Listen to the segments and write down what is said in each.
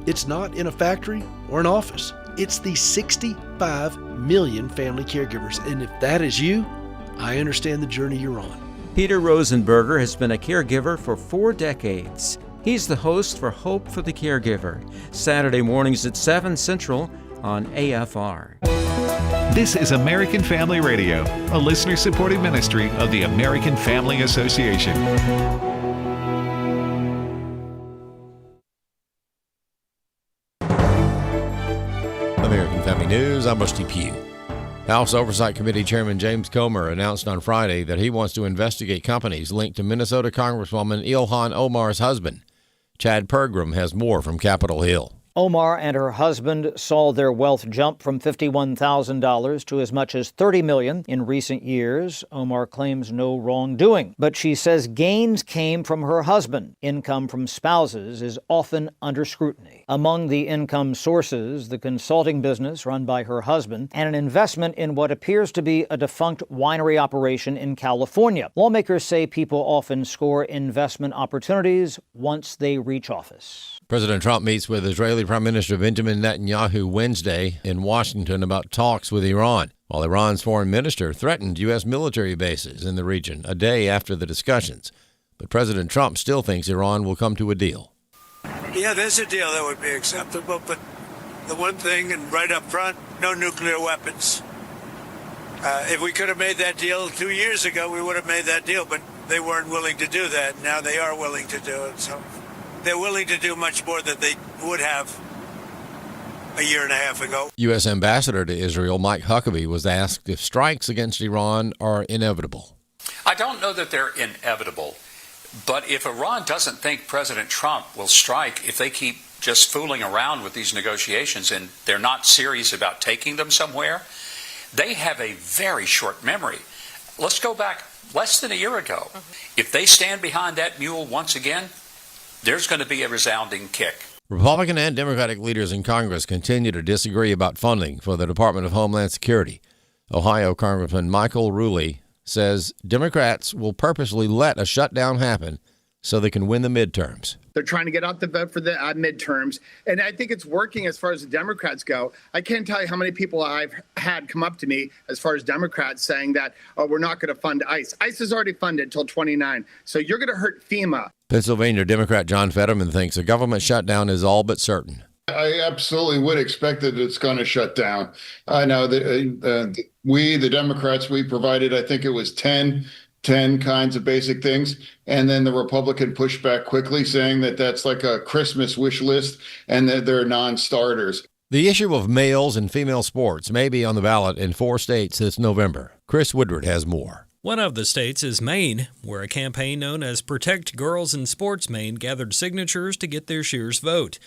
It's not in a factory or an office. It's the 65 million family caregivers. And if that is you, I understand the journey you're on. Peter Rosenberger has been a caregiver for 4 decades. He's the host for Hope for the Caregiver, Saturday mornings at 7 Central on AFR. This is American Family Radio, a listener-supported ministry of the American Family Association. American Family News, I'm Rusty Pugh. House Oversight Committee Chairman James Comer announced on Friday that he wants to investigate companies linked to Minnesota Congresswoman Ilhan Omar's husband. Chad Pergram has more from Capitol Hill. Omar and her husband saw their wealth jump from $51,000 to as much as $30 million in recent years. Omar claims no wrongdoing, but she says gains came from her husband. Income from spouses is often under scrutiny. Among the income sources, the consulting business run by her husband and an investment in what appears to be a defunct winery operation in California. Lawmakers say people often score investment opportunities once they reach office. President Trump meets with Israeli Prime Minister Benjamin Netanyahu Wednesday in Washington about talks with Iran, while Iran's foreign minister threatened U.S. military bases in the region a day after the discussions. But President Trump still thinks Iran will come to a deal. Yeah, there's a deal that would be acceptable, but the one thing, and right up front, no nuclear weapons. If we could have made that deal 2 years ago, we would have made that deal, but they weren't willing to do that. Now they are willing to do it, so they're willing to do much more than they would have a year and a half ago. U.S. Ambassador to Israel Mike Huckabee was asked if strikes against Iran are inevitable. I don't know that they're inevitable, but if Iran doesn't think President Trump will strike, if they keep just fooling around with these negotiations and they're not serious about taking them somewhere, they have a very short memory. Let's go back less than a year ago. If they stand behind that mule once again, there's going to be a resounding kick. Republican and Democratic leaders in Congress continue to disagree about funding for the Department of Homeland Security. Ohio Congressman Michael Ruley says Democrats will purposely let a shutdown happen so they can win the midterms. They're trying to get out the vote for the midterms, and I think it's working as far as the Democrats go. I can't tell you how many people I've had come up to me as far as Democrats saying that, oh, we're not going to fund ICE. ICE is already funded till 29, so you're going to hurt FEMA. Pennsylvania Democrat John Fetterman thinks a government shutdown is all but certain. I absolutely would expect that it's going to shut down. I know that we, the Democrats, we provided, I think it was 10 kinds of basic things. And then the Republican pushed back quickly, saying that that's like a Christmas wish list and that they're non-starters. The issue of males and female sports may be on the ballot in 4 states this November. Chris Woodward has more. One of the states is Maine, where a campaign known as Protect Girls in Sports Maine gathered signatures to get their sheers vote.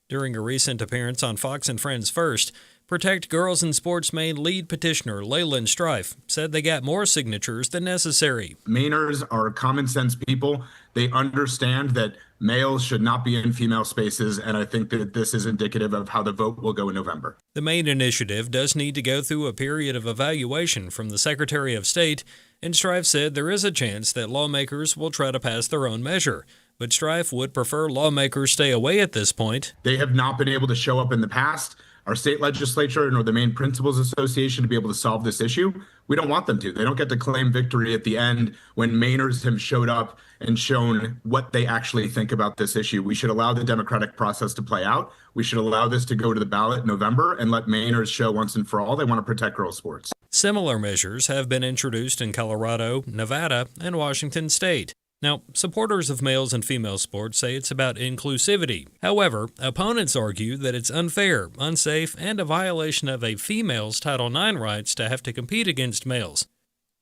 During a recent appearance on Fox and Friends First, Protect Girls in Sports Maine lead petitioner Leyland Strife said they got more signatures than necessary. Mainers are common sense people. They understand that males should not be in female spaces, and I think that this is indicative of how the vote will go in November. The Maine initiative does need to go through a period of evaluation from the Secretary of State, and Strife said there is a chance that lawmakers will try to pass their own measure. But Strife would prefer lawmakers stay away at this point. They have not been able to show up in the past. Our state legislature nor the Maine Principals Association to be able to solve this issue. We don't want them to. They don't get to claim victory at the end when Mainers have showed up and shown what they actually think about this issue. We should allow the democratic process to play out. We should allow this to go to the ballot in November and let Mainers show once and for all they want to protect girls' sports. Similar measures have been introduced in Colorado, Nevada, and Washington State. Now, supporters of males and female sports say it's about inclusivity. However, opponents argue that it's unfair, unsafe, and a violation of a female's Title IX rights to have to compete against males.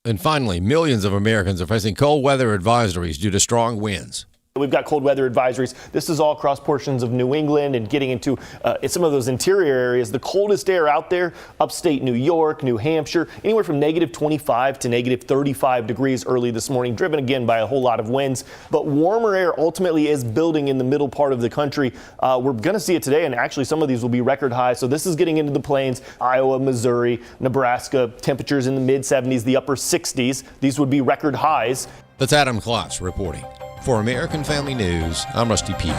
And finally, millions of Americans are facing cold weather advisories due to strong winds. We've got cold weather advisories. This is all across portions of New England and getting into some of those interior areas. The coldest air out there, upstate New York, New Hampshire, anywhere from negative 25 to negative 35 degrees early this morning, driven again by a whole lot of winds. But warmer air ultimately is building in the middle part of the country. We're going to see it today, and actually some of these will be record high. So this is getting into the plains, Iowa, Missouri, Nebraska, temperatures in the mid 70s, the upper 60s. These would be record highs. That's Adam Klotz reporting. For American Family News, I'm Rusty Pugh.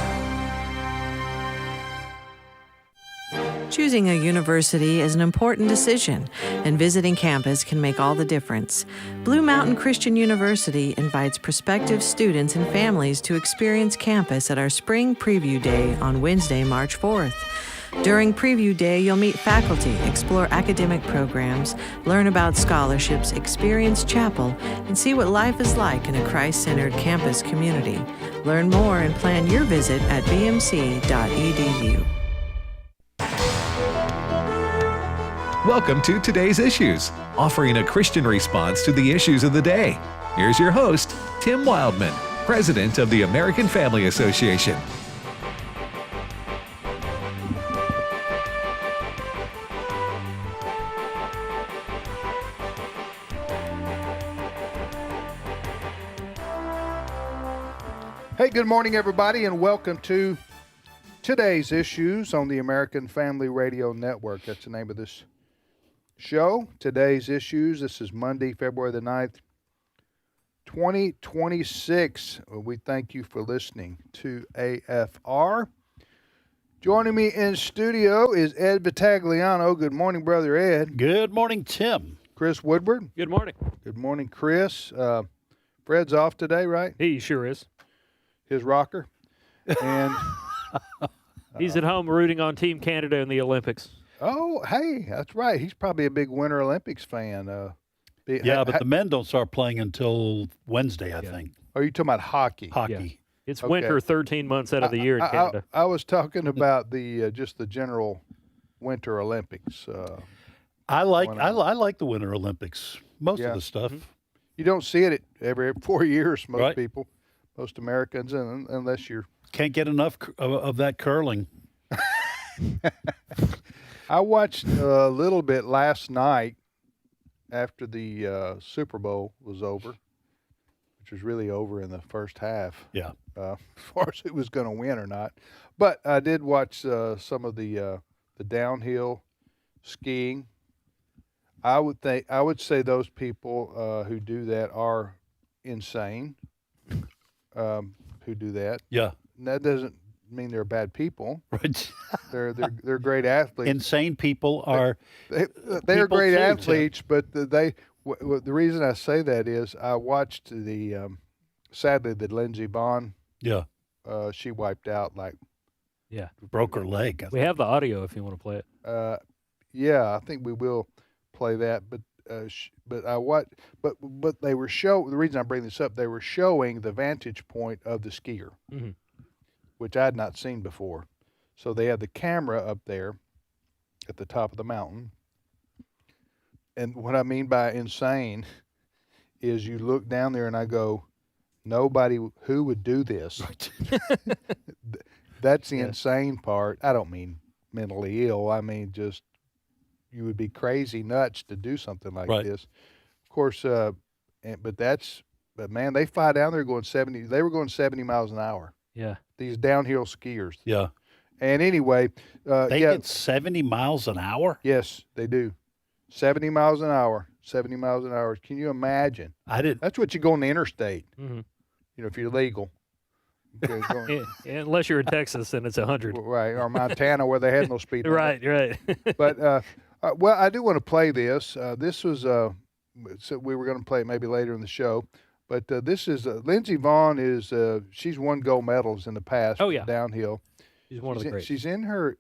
Choosing a university is an important decision, and visiting campus can make all the difference. Blue Mountain Christian University invites prospective students and families to experience campus at our Spring Preview Day on Wednesday, March 4th. During Preview Day, you'll meet faculty, explore academic programs, learn about scholarships, experience chapel, and see what life is like in a Christ-centered campus community. Learn more and plan your visit at bmc.edu. Welcome to Today's Issues, offering a Christian response to the issues of the day. Here's your host, Tim Wildmon, President of the American Family Association. Hey, good morning, everybody, and welcome to Today's Issues on the American Family Radio Network. That's the name of this show. Today's Issues. This is Monday, February the 9th, 2026. We thank you for listening to AFR. Joining me in studio is Ed Vitagliano. Good morning, Brother Ed. Good morning, Tim. Chris Woodward. Good morning. Good morning, Chris. Fred's off today, right? He sure is. His rocker. And he's at home rooting on Team Canada in the Olympics. Oh, hey, that's right. He's probably a big Winter Olympics fan. But the men don't start playing until Wednesday, I think. Are you talking about hockey? Hockey. Yeah. It's winter 13 months out of the year in Canada. I was talking about the just the general Winter Olympics. I like the Winter Olympics. Most of the stuff. Mm-hmm. You don't see it every 4 years, most right. people, most Americans, unless you're... Can't get enough of that curling. I watched a little bit last night after the Super Bowl was over, which was really over in the first half. Yeah. As far as who was going to win or not. But I did watch some of the downhill skiing. I would say those people who do that are insane. Who do that? Yeah. And that doesn't mean they're bad people. Right. They're great athletes. Insane people are. They're great athletes, but the reason I say that is I watched sadly the Lindsey Vonn. Yeah. She wiped out broke her leg. We have the audio if you want to play it. Yeah, I think we will play that. But they were the reason I bring this up, they were showing the vantage point of the skier. Mm-hmm. Which I had not seen before. So they had the camera up there at the top of the mountain. And what I mean by insane is you look down there and I go, nobody who would do this. That's the insane part. I don't mean mentally ill. I mean just you would be crazy nuts to do something like this. Of course, but man, they fly down there going 70. They were going 70 miles an hour. Yeah. These downhill skiers. Yeah. And anyway. They get 70 miles an hour? Yes, they do. 70 miles an hour. 70 miles an hour. Can you imagine? I did. That's what you go on the interstate. Mm-hmm. If you're legal. Unless you're in Texas and it's 100. Right. Or Montana where they had no speed limit. Right. But, well, I do want to play this. This was, so we were going to play it maybe later in the show. But this is Lindsey Vonn she's won gold medals in the past. Oh, yeah. Downhill. She's one of the greats. Is she in her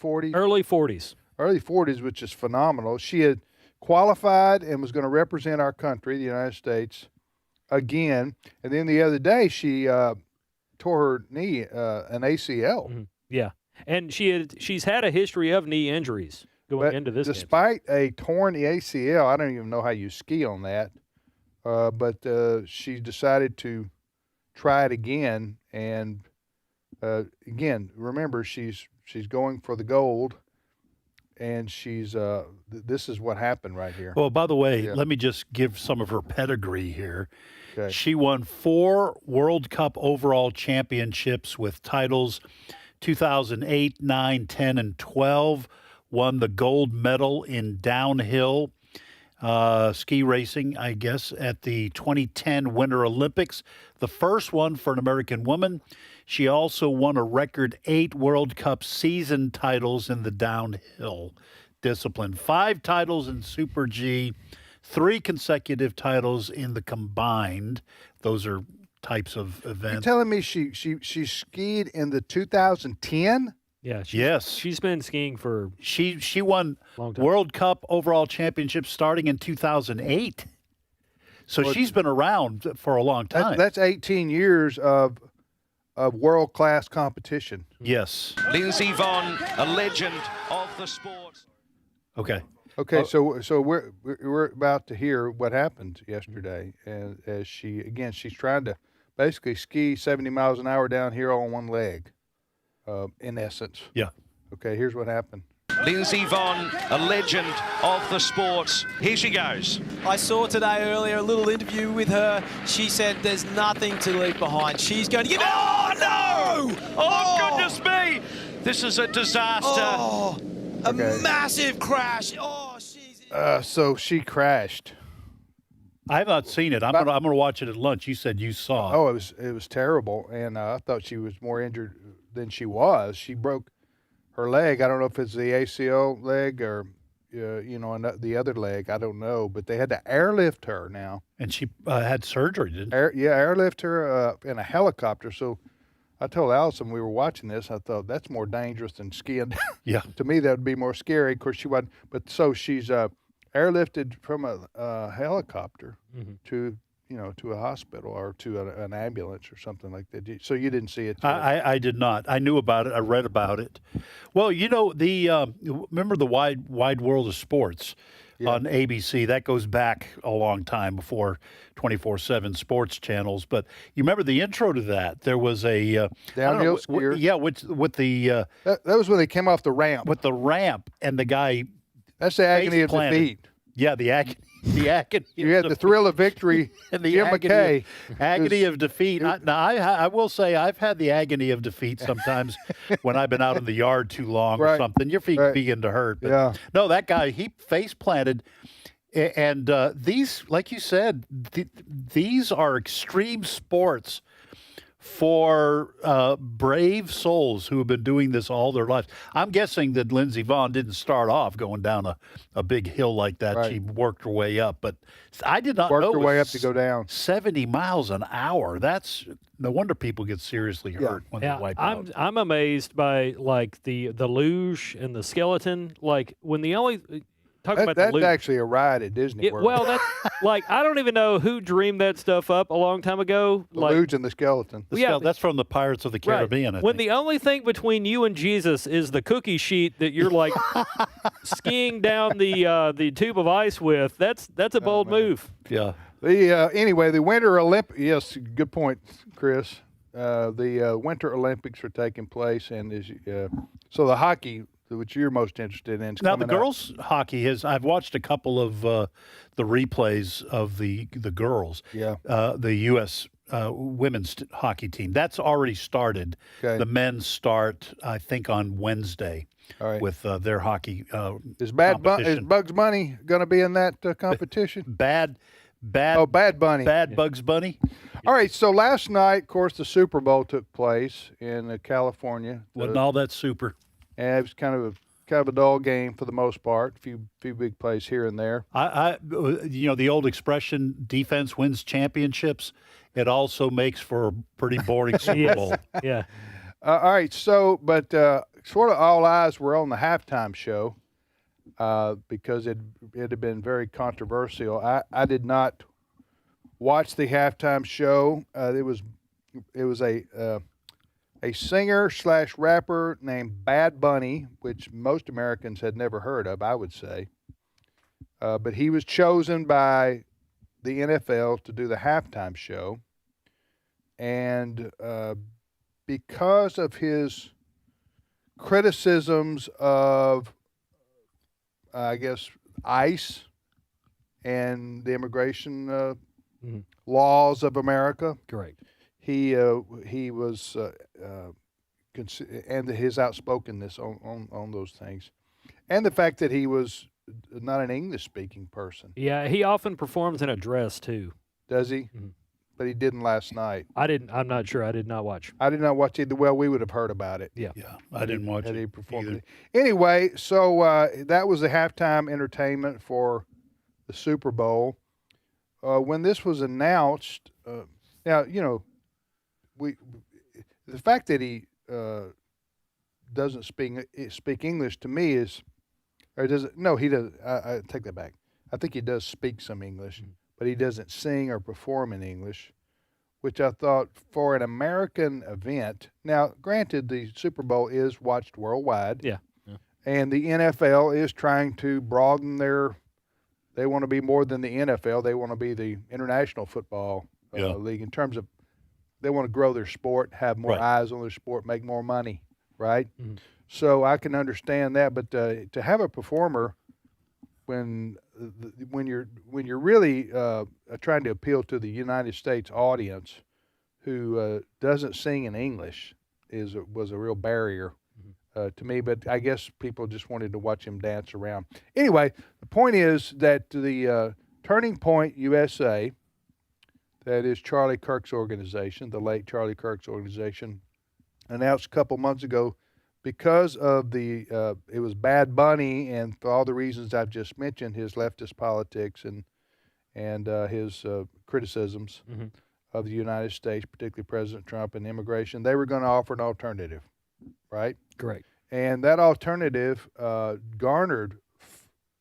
40s? Early 40s. Early 40s, which is phenomenal. She had qualified and was going to represent our country, the United States, again. And then the other day, she tore her knee, an ACL. Mm-hmm. Yeah. And she's had a history of knee injuries going into this despite game. A torn ACL, I don't even know how you ski on that. But she decided to try it again, and again, remember she's going for the gold, and she's this is what happened right here. Well, by the way, let me just give some of her pedigree here. Okay. She won 4 World Cup overall championships with titles 2008, 9, 10, and 12. Won the gold medal in downhill. ski racing, I guess, at the 2010 Winter Olympics, the first one for an American woman. She also won a record 8 World Cup season titles in the downhill discipline, 5 titles in Super G, 3 consecutive titles in the combined. Those are types of events. You're telling me she skied in the 2010? Yeah. Yes. She's been skiing for She won long time. World Cup overall championship starting in 2008. So she's been around for a long time. That's 18 years of world-class competition. Yes. Lindsey Vonn, a legend of the sport. Okay. Okay, so we're about to hear what happened yesterday, and as she's trying to basically ski 70 miles an hour down here on one leg, in essence. Yeah. Okay, here's what happened. Lindsey Vonn, a legend of the sport. Here she goes. I saw today earlier a little interview with her. She said there's nothing to leave behind. She's going to give it. Oh, no! Oh, goodness me! This is a disaster. Oh, a massive crash. Oh, she's. So she crashed. I have not seen it. I'm gonna watch it at lunch. You said you saw it. Oh, it was terrible, and I thought she was more injured than she was. She broke her leg. I don't know if it's the ACL leg or the other leg. I don't know, but they had to airlift her now. And she had surgery, didn't she? Airlift her in a helicopter. So I told Allison we were watching this. I thought that's more dangerous than skiing. Yeah. To me, that would be more scary. Of course, she wasn't. But so she's airlifted from a helicopter to a hospital or to an ambulance or something like that. So you didn't see it? I did not. I knew about it. I read about it. Well, remember the Wide World of Sports on ABC? That goes back a long time before 24/7 sports channels. But you remember the intro to that? There was a downhill skier. Yeah, with the that was when they came off the ramp. With the ramp and the guy. That's the agony of defeat. Yeah, the agony. The agony. You had the thrill of victory, and the Jim agony of defeat. I will say I've had the agony of defeat sometimes when I've been out in the yard too long or something. Your feet begin to hurt. But no, that guy, he face planted. And these, like you said, these are extreme sports for brave souls who have been doing this all their lives. I'm guessing that Lindsey Vonn didn't start off going down a big hill like that. Right. She worked her way up, but I did not know. Worked her way up to go down. 70 miles an hour. That's no wonder people get seriously hurt when they wipe out. I'm amazed by like the luge and the skeleton. Like when the only about that's the luge. Actually a ride at Disney World. Well, that's like I don't even know who dreamed that stuff up a long time ago. The luge and the skeleton. That's from the Pirates of the Caribbean. Right. When the only thing between you and Jesus is the cookie sheet that you're like skiing down the tube of ice with, that's a bold move. Yeah. Anyway, the Winter Olympics. Yes, good point, Chris. The Winter Olympics are taking place, and so the hockey, which you're most interested in. Now, the girls' hockey I've watched a couple of the replays of the girls. Yeah. The U.S. Women's hockey team. That's already started. Okay. The men's start, I think, on Wednesday with their hockey Is Bugs Bunny going to be in that competition? Bad Bunny. Bad Bugs Bunny. All right, so last night, of course, the Super Bowl took place in California. Wasn't all that super. And it was kind of a dull game for the most part. A few big plays here and there. The old expression, defense wins championships. It also makes for a pretty boring Super Bowl. Yeah. All right, so but sort of all eyes were on the halftime show because it had been very controversial. I did not watch the halftime show. It was a singer/rapper named Bad Bunny, which most Americans had never heard of, I would say. But he was chosen by the NFL to do the halftime show. And because of his criticisms of, I guess, ICE and the immigration laws of America. Correct. He was and his outspokenness on those things, and the fact that he was not an English-speaking person. Yeah, he often performs in a dress too. Does he? Mm-hmm. But he didn't last night. I'm not sure. I did not watch. I did not watch either. Well, we would have heard about it. Yeah. I didn't watch had it he performed either. it. Anyway, so that was the halftime entertainment for the Super Bowl. When this was announced, now the fact that he doesn't speak English to me is, or does it? No, he doesn't. I take that back. I think he does speak some English, but he doesn't sing or perform in English, which I thought for an American event. Now, granted, the Super Bowl is watched worldwide. Yeah. And the NFL is trying to broaden they want to be more than the NFL. They want to be the International Football League in terms of they want to grow their sport, have more eyes on their sport, make more money, right? Mm-hmm. So I can understand that, but to have a performer when you're really trying to appeal to the United States audience who doesn't sing in English was a real barrier to me. But I guess people just wanted to watch him dance around. Anyway, the point is that the Turning Point USA, that is Charlie Kirk's organization, the late Charlie Kirk's organization, announced a couple months ago, because of it was Bad Bunny and for all the reasons I've just mentioned, his leftist politics and his criticisms of the United States, particularly President Trump and immigration, they were going to offer an alternative, right? Correct. And that alternative garnered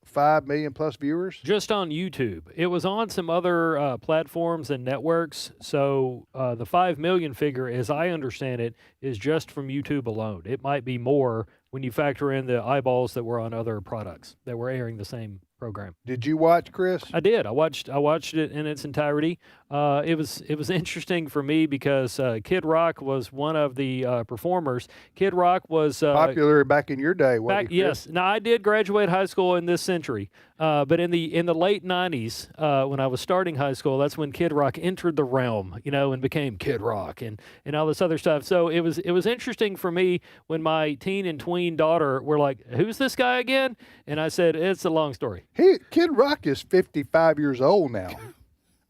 5 million plus viewers? Just on YouTube. It was on some other platforms and networks. So the 5 million figure, as I understand it, is just from YouTube alone. It might be more when you factor in the eyeballs that were on other products that were airing the same program. Did you watch, Chris? I did. I watched it in its entirety. It was interesting for me because Kid Rock was one of the performers. Kid Rock was popular back in your day. Yes. Now I did graduate high school in this century, but in the late '90s, when I was starting high school, that's when Kid Rock entered the realm, and became Kid Rock and all this other stuff. So it was interesting for me when my teen and tween daughter were like, "Who's this guy again?" And I said, "It's a long story." Kid Rock is 55 years old now.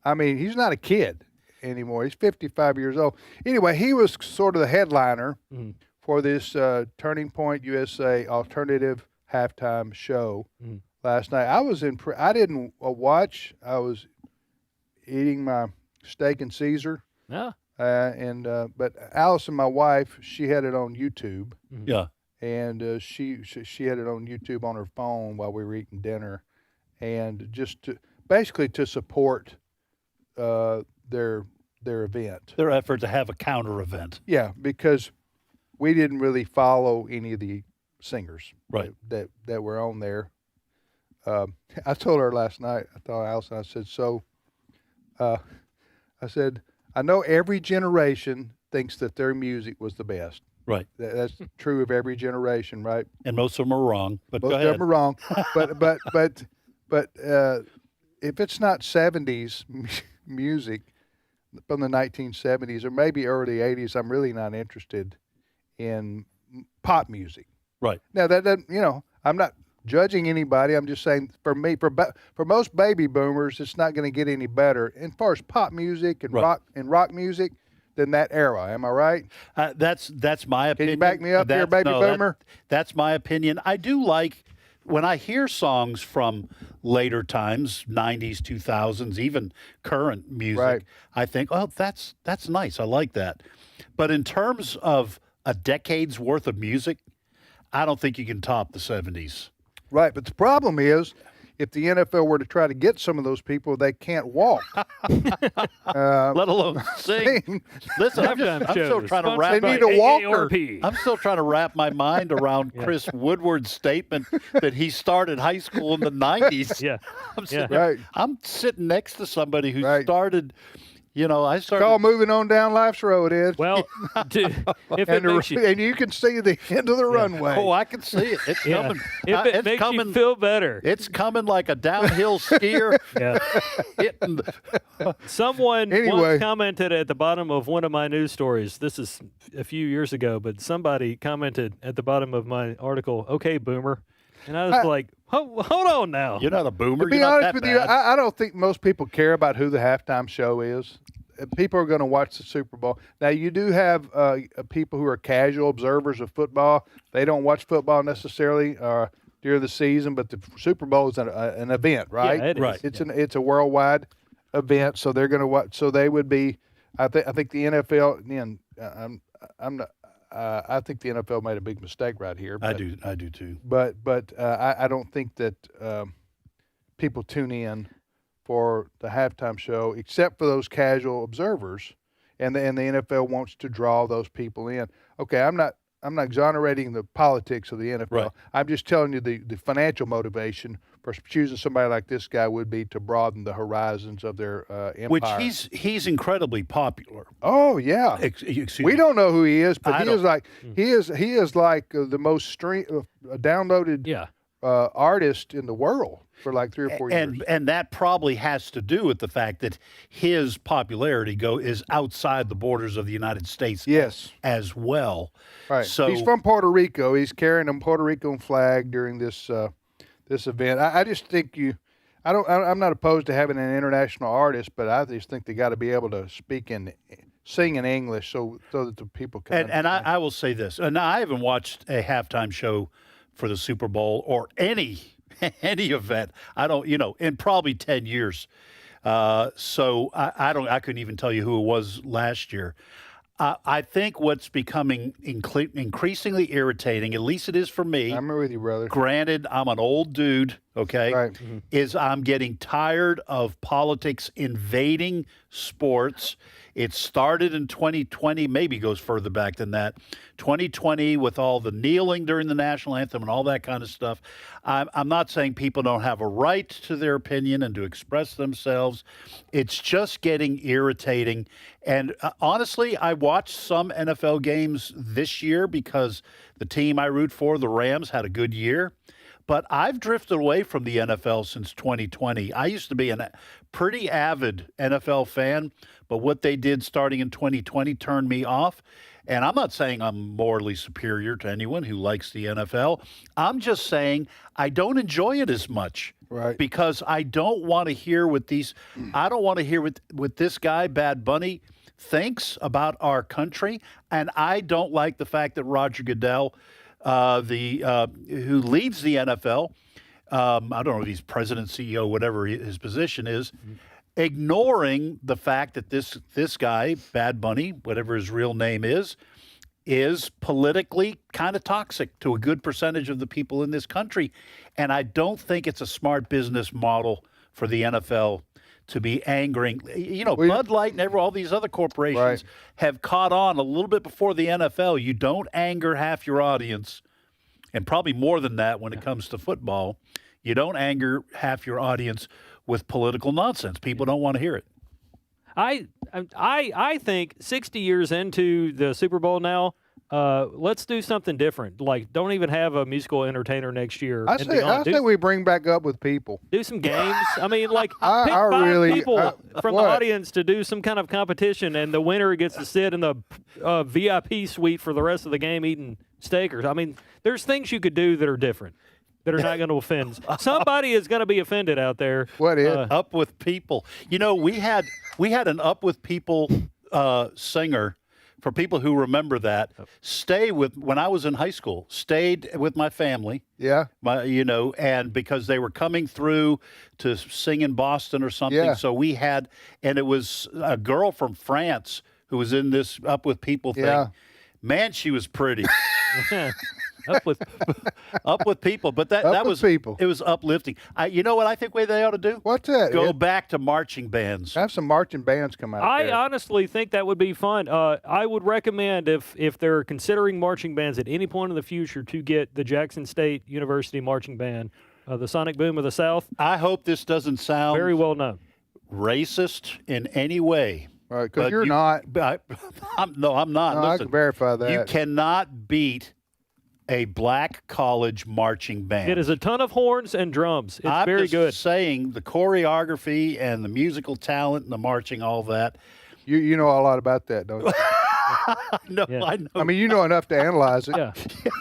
I mean, he's not a kid anymore. He's 55 years old. Anyway, he was sort of the headliner for this Turning Point USA alternative halftime show last night. I didn't watch. I was eating my steak and Caesar. Yeah. But Allison, my wife, she had it on YouTube. Yeah. And she had it on YouTube on her phone while we were eating dinner, and just basically to support their event, their effort to have a counter event. Yeah, because we didn't really follow any of the singers that were on there. I told her last night. I told Allison. I said, I know every generation thinks that their music was the best. Right. That's true of every generation, right? And most of them are wrong. But most go ahead. of them are wrong. But if it's not 70s music from the 1970s or maybe early 80s, I'm really not interested in pop music. Right. Now that doesn't, I'm not judging anybody. I'm just saying for me, for most baby boomers, it's not going to get any better. And as far as pop music and rock music, than that era. Am I right? That's my opinion. Can you back me up here, baby boomer? That's my opinion. I do like when I hear songs from later times, 90s, 2000s, even current music. I think, oh, that's nice. I like that. But in terms of a decade's worth of music, I don't think you can top the 70s. Right, but the problem is, if the NFL were to try to get some of those people, they can't walk. Let alone sing. Listen, I'm still trying to wrap. They need a walker. I'm still trying to wrap my mind around Chris Woodward's statement that he started high school in the 90s. Yeah, I'm sitting next to somebody who started. I started. Call moving on down life's road, Ed. Well, if it makes you, and you can see the end of the runway. Oh, I can see it. It's coming. If it makes you feel better, it's coming like a downhill skier. Someone once commented at the bottom of one of my news stories. This is a few years ago, but somebody commented at the bottom of my article, "Okay, boomer." And I was like, hold on now. You're not a boomer. To be honest with you, I don't think most people care about who the halftime show is. People are going to watch the Super Bowl. Now, you do have people who are casual observers of football. They don't watch football necessarily during the season, but the Super Bowl is an event, right? Yeah, it is. Right. It's a worldwide event, so they're going to watch. So they would be. I think the NFL. Again, I'm not. I think the NFL made a big mistake right here. But, I do too. But I don't think that people tune in for the halftime show, except for those casual observers, and the NFL wants to draw those people in. Okay, I'm not exonerating the politics of the NFL. Right. I'm just telling you the financial motivation for choosing somebody like this guy would be to broaden the horizons of their empire. Which he's incredibly popular. Oh yeah. We don't know who he is, but he is like the most downloaded artist in the world for like 3 or 4 years. And that probably has to do with the fact that his popularity is outside the borders of the United States. Yes. As well. Right. So he's from Puerto Rico. He's carrying a Puerto Rican flag during this event. I just think I'm not opposed to having an international artist, but I just think they got to be able to sing in English so that the people can. And I will say this, and I haven't watched a halftime show for the Super Bowl or any event. I don't, in probably 10 years. So I couldn't even tell you who it was last year. I think what's becoming increasingly irritating, at least it is for me. I'm with you, brother. Granted, I'm an old dude, okay? Right. Is I'm getting tired of politics invading sports. It started in 2020, maybe goes further back than that. 2020 with all the kneeling during the national anthem and all that kind of stuff. I'm not saying people don't have a right to their opinion and to express themselves. It's just getting irritating. And honestly, I watched some NFL games this year because the team I root for, the Rams, had a good year. But I've drifted away from the NFL since 2020. I used to be a pretty avid NFL fan, but what they did starting in 2020 turned me off. And I'm not saying I'm morally superior to anyone who likes the NFL. I'm just saying I don't enjoy it as much. Right. Because I don't want to hear what this guy, Bad Bunny, thinks about our country. And I don't like the fact that Roger Goodell, who leads the NFL, I don't know if he's president, CEO, whatever his position is, ignoring the fact that this guy, Bad Bunny, whatever his real name is politically kind of toxic to a good percentage of the people in this country. And I don't think it's a smart business model for the NFL to be angering. Bud Light and all these other corporations have caught on a little bit before the NFL. You don't anger half your audience, and probably more than that when it comes to football. You don't anger half your audience with political nonsense. People don't want to hear it. I think 60 years into the Super Bowl now, let's do something different. Like, don't even have a musical entertainer next year. I say we bring back Up With People. Do some games. I mean, like, pick five people from the audience to do some kind of competition, and the winner gets to sit in the VIP suite for the rest of the game eating steak. I mean, there's things you could do that are different, that are not going to offend. Somebody is going to be offended out there. What is Up With People? We had an Up With People singer. For people who remember that, when I was in high school, stayed with my family. Yeah. And because they were coming through to sing in Boston or something. Yeah. So and it was a girl from France who was in this Up With People thing. Yeah. Man, she was pretty. Up with people, but that was people. It was uplifting. You know what I think they ought to do? What's that? Go back to marching bands. Have some marching bands come out. I honestly think that would be fun. I would recommend if they're considering marching bands at any point in the future to get the Jackson State University marching band, the Sonic Boom of the South. I hope this doesn't sound very well known, racist in any way. Right, because you're not. I'm not. No, Listen, I can verify that. You cannot beat a black college marching band. It is a ton of horns and drums. It's I'm very just good. Saying the choreography and the musical talent and the marching, all that. You know a lot about that, don't you? No, Yeah. I know. I mean, you know enough to analyze it. Yeah.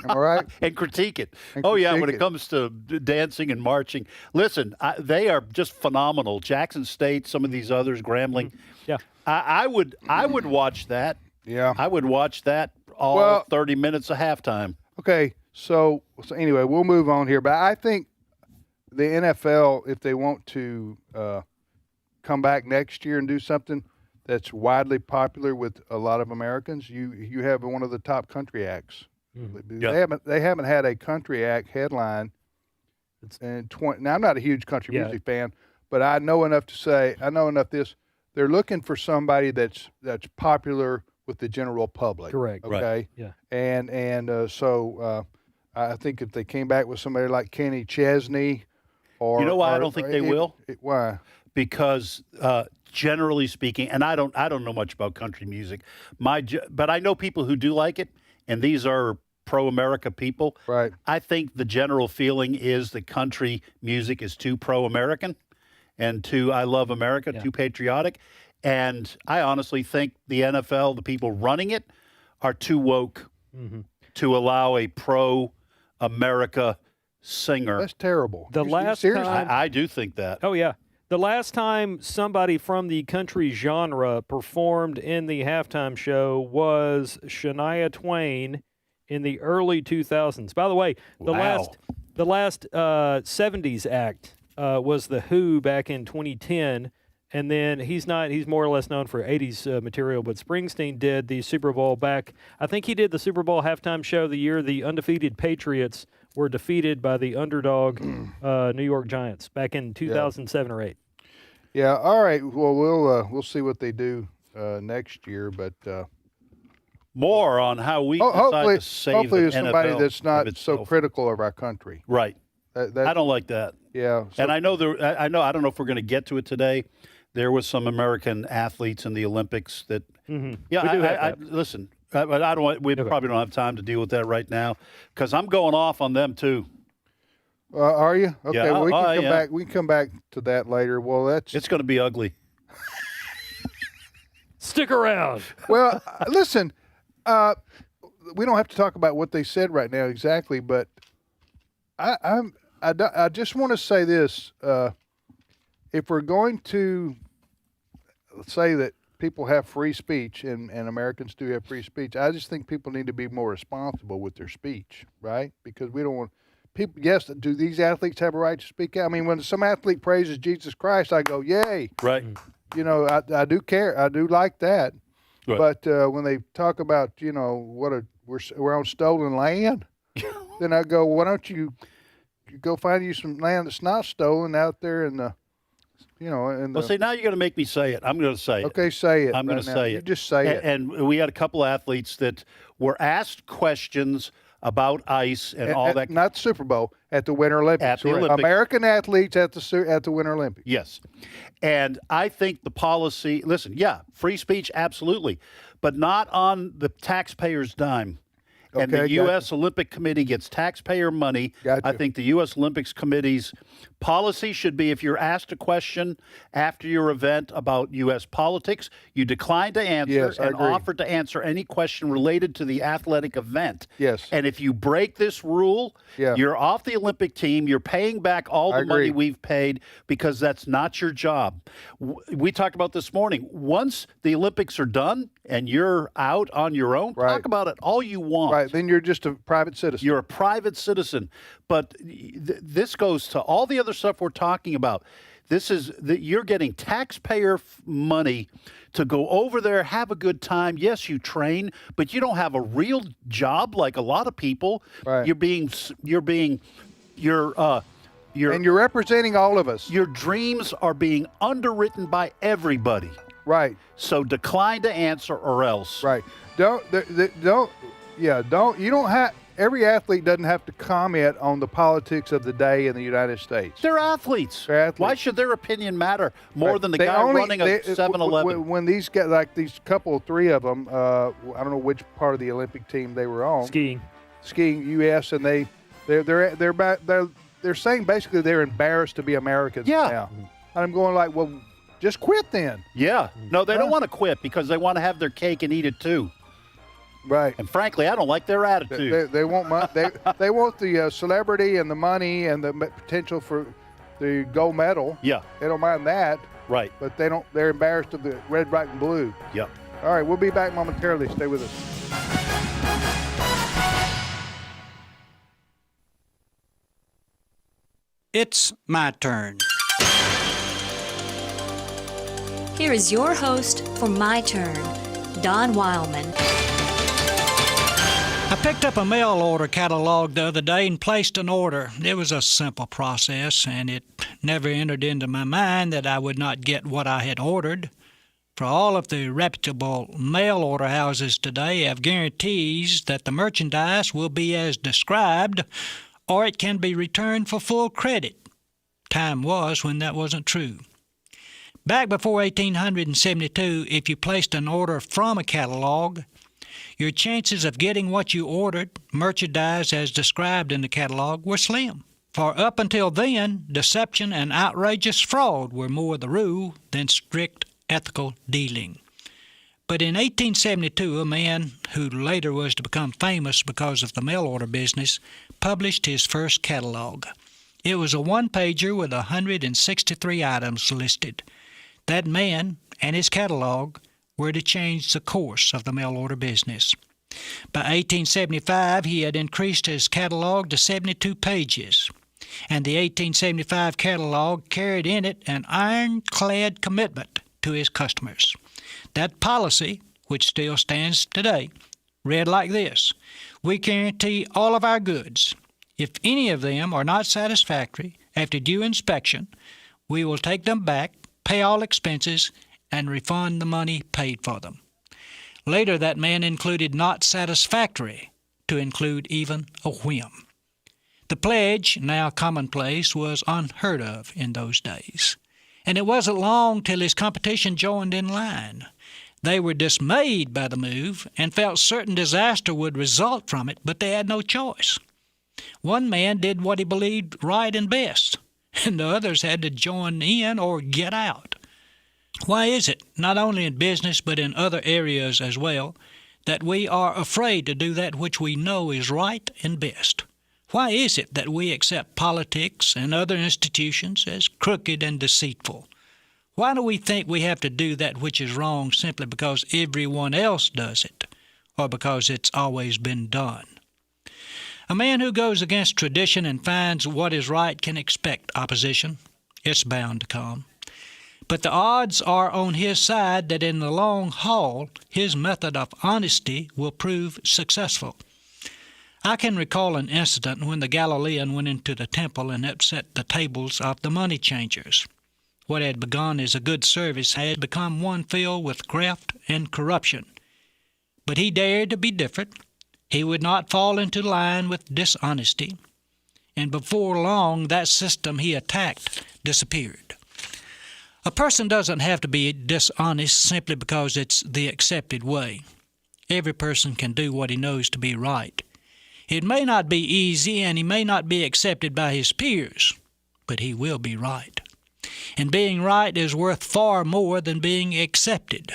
Am I right? And critique it. And Oh, yeah, critique when it it. comes to dancing and marching. Listen, they are just phenomenal. Jackson State, some of these others, Grambling. Yeah. I would watch that. Yeah. I would watch that all 30 minutes of halftime. Okay, so anyway, we'll move on here. But I think the NFL, if they want to come back next year and do something that's widely popular with a lot of Americans, you have one of the top country acts. Yeah. They haven't had a country act headline in 20. Now I'm not a huge country music fan, but I know enough to say this. They're looking for somebody that's popular with the general public. Correct. Okay. Right. Yeah. And so I think if they came back with somebody like Kenny Chesney, or You know why I don't think they will? Why? Because generally speaking, and I don't know much about country music, but I know people who do like it, and these are pro-America people. Right. I think the general feeling is that country music is too pro-American and too I love America, too patriotic. And I honestly think the NFL, the people running it, are too woke to allow a pro-America singer. That's terrible. The last serious? time, I do think that. Oh, yeah. The last time somebody from the country genre performed in the halftime show was Shania Twain in the early 2000s. By the way, the last 70s act was The Who back in 2010. And then he's more or less known for 80s material, but Springsteen did the Super Bowl back. I think he did the Super Bowl halftime show the year the undefeated Patriots were defeated by the underdog New York Giants back in 2007 or 8. Yeah. All right. Well, we'll see what they do next year, but more on how we decide to save hopefully the it's somebody NFL that's not of itself. so critical of our country. Right. I don't like that. Yeah. And I know I don't know if we're going to get to it today. There was some American athletes in the Olympics that. Mm-hmm. Yeah. Listen, but I don't. We probably don't have time to deal with that right now because I'm going off on them too. Are you? Okay. Yeah, well, we can come back. We can come back to that later. Well, it's going to be ugly. Stick around. Well, listen. We don't have to talk about what they said right now exactly, but I just want to say this. If we're going to say that people have free speech and Americans do have free speech, I just think people need to be more responsible with their speech, right? Because we don't want people. Yes, do these athletes have a right to speak out? I mean, when some athlete praises Jesus Christ, I go, yay. Right. You know, I do care. I do like that. Right. But when they talk about, you know, we're on stolen land, then I go, why don't you go find you some land that's not stolen out there in the, you know. See, now you're going to make me say it. I'm going to say it. Okay, say it. I'm going to say it. You just say it. And we had a couple athletes that were asked questions about ice and all that. Not the Super Bowl, at the Winter Olympics. At the Olympics. American athletes at the Winter Olympics. Yes. And I think the policy, listen, yeah, free speech, absolutely, but not on the taxpayer's dime. And Okay, the U.S. Olympic Committee gets taxpayer money. I think the U.S. Olympics Committee's policy should be if you're asked a question after your event about U.S. politics, you decline to answer and offer to answer any question related to the athletic event. Yes. And if you break this rule, you're off the Olympic team. You're paying back all the money we've paid because that's not your job. We talked about this morning. Once the Olympics are done and you're out on your own, talk about it all you want. Right, then you're just a private citizen. You're a private citizen. But this goes to all the other stuff we're talking about. This is that you're getting taxpayer money to go over there, have a good time. Yes, you train, but you don't have a real job like a lot of people. Right. And you're representing all of us. Your dreams are being underwritten by everybody. Right. So decline to answer or else. Right. Every athlete doesn't have to comment on the politics of the day in the United States. They're athletes. Why should their opinion matter more than the They guy only- running a they- 7-Eleven? When these guys, like these three of them, I don't know which part of the Olympic team they were on. Skiing, U.S. and they're saying basically they're embarrassed to be Americans now. And I'm going like, well, just quit then. Yeah. No, they don't want to quit because they want to have their cake and eat it too. Right. And frankly, I don't like their attitude. They want they want the celebrity and the money and the potential for the gold medal. Yeah. They don't mind that. Right. But they're embarrassed of the red, white, and blue. Yep. All right, we'll be back momentarily. Stay with us. It's my turn. Here is your host for My Turn, Don Wildmon. I picked up a mail order catalog the other day and placed an order. It was a simple process, and it never entered into my mind that I would not get what I had ordered. For all of the reputable mail order houses today have guarantees that the merchandise will be as described, or it can be returned for full credit. Time was when that wasn't true. Back before 1872, if you placed an order from a catalog, your chances of getting what you ordered, merchandise as described in the catalog, were slim. For up until then, deception and outrageous fraud were more the rule than strict ethical dealing. But in 1872, a man who later was to become famous because of the mail order business published his first catalog. It was a one-pager with 163 items listed. That man and his catalog were to change the course of the mail order business. By 1875, he had increased his catalog to 72 pages, and the 1875 catalog carried in it an ironclad commitment to his customers. That policy, which still stands today, read like this: we guarantee all of our goods. If any of them are not satisfactory after due inspection, we will take them back, pay all expenses, and refund the money paid for them. Later, that man included not satisfactory to include even a whim. The pledge, now commonplace, was unheard of in those days. And it wasn't long till his competition joined in line. They were dismayed by the move and felt certain disaster would result from it, but they had no choice. One man did what he believed right and best, and the others had to join in or get out. Why is it, not only in business but in other areas as well, that we are afraid to do that which we know is right and best? Why is it that we accept politics and other institutions as crooked and deceitful? Why do we think we have to do that which is wrong simply because everyone else does it, or because it's always been done? A man who goes against tradition and finds what is right can expect opposition. It's bound to come. But the odds are on his side that in the long haul, his method of honesty will prove successful. I can recall an incident when the Galilean went into the temple and upset the tables of the money changers. What had begun as a good service had become one filled with graft and corruption. But he dared to be different. He would not fall into line with dishonesty. And before long, that system he attacked disappeared. A person doesn't have to be dishonest simply because it's the accepted way. Every person can do what he knows to be right. It may not be easy, and he may not be accepted by his peers, but he will be right. And being right is worth far more than being accepted.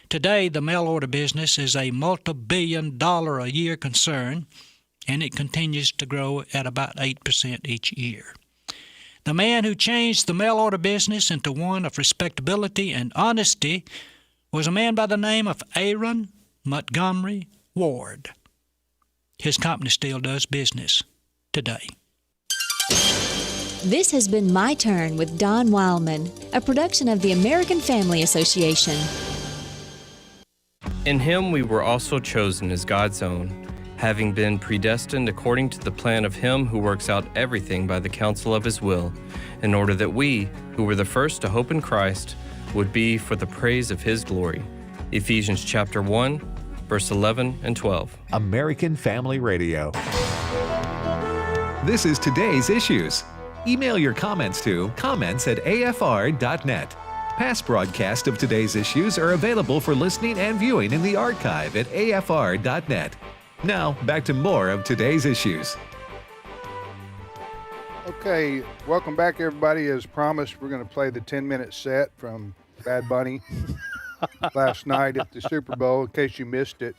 Today, the mail order business is a multi-billion-dollar-a-year concern, and it continues to grow at about 8% each year. The man who changed the mail order business into one of respectability and honesty was a man by the name of Aaron Montgomery Ward. His company still does business today. This has been My Turn with Don Wildmon, a production of the American Family Association. In him we were also chosen as God's own, having been predestined according to the plan of him who works out everything by the counsel of his will, in order that we, who were the first to hope in Christ, would be for the praise of his glory. Ephesians chapter 1, verse 11 and 12. American Family Radio. This is Today's Issues. Email your comments to comments@afr.net. Past broadcasts of Today's Issues are available for listening and viewing in the archive at afr.net. Now, back to more of Today's Issues. Okay, welcome back, everybody. As promised, we're going to play the 10-minute set from Bad Bunny last night at the Super Bowl. In case you missed it,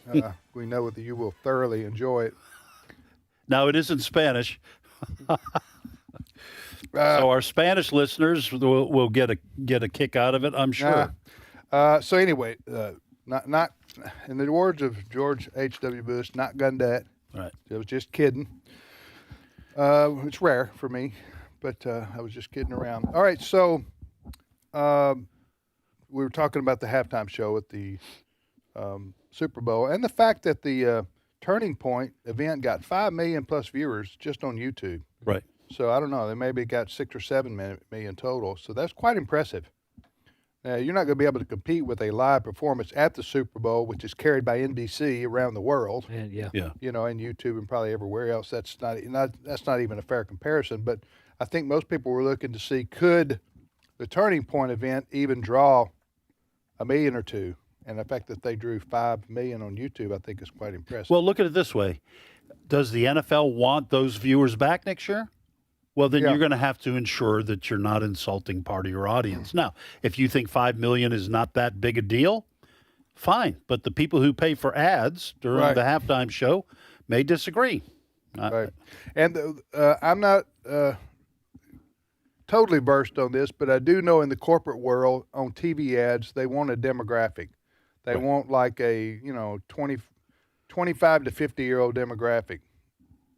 we know that you will thoroughly enjoy it. Now, it is in Spanish. So our Spanish listeners will get a kick out of it, I'm sure. So anyway, not in the words of George H.W. Bush, not gun that. Right. I was just kidding. It's rare for me, but I was just kidding around. All right, so we were talking about the halftime show at the Super Bowl and the fact that the Turning Point event got 5 million plus viewers just on YouTube. Right. So I don't know. They maybe got 6 or 7 million total. So that's quite impressive. Now, you're not going to be able to compete with a live performance at the Super Bowl, which is carried by NBC around the world. And You know, and YouTube and probably everywhere else. That's not even a fair comparison. But I think most people were looking to see, could the Turning Point event even draw 1 million or 2? And the fact that they drew 5 million on YouTube, I think, is quite impressive. Well, look at it this way. Does the NFL want those viewers back next year? Well, then you're going to have to ensure that you're not insulting part of your audience. Now, if you think 5 million is not that big a deal, fine. But the people who pay for ads during the halftime show may disagree. Right. And I'm not totally versed on this, but I do know in the corporate world, on TV ads, they want a demographic. They want like a, 25 to 50-year-old demographic.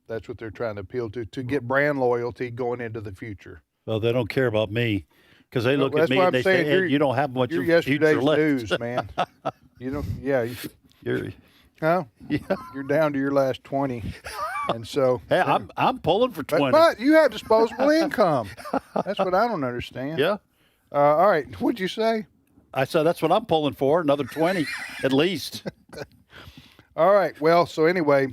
That's what they're trying to appeal to get brand loyalty going into the future. Well, they don't care about me because they look at me and they say, hey, you don't have much you're of yesterday's future left. news, man. You don't, you're you're down to your last 20. And so hey, I'm pulling for 20. But you have disposable income. That's what I don't understand. Yeah. All right. What'd you say? I said that's what I'm pulling for, another 20 at least. All right. Well, so anyway,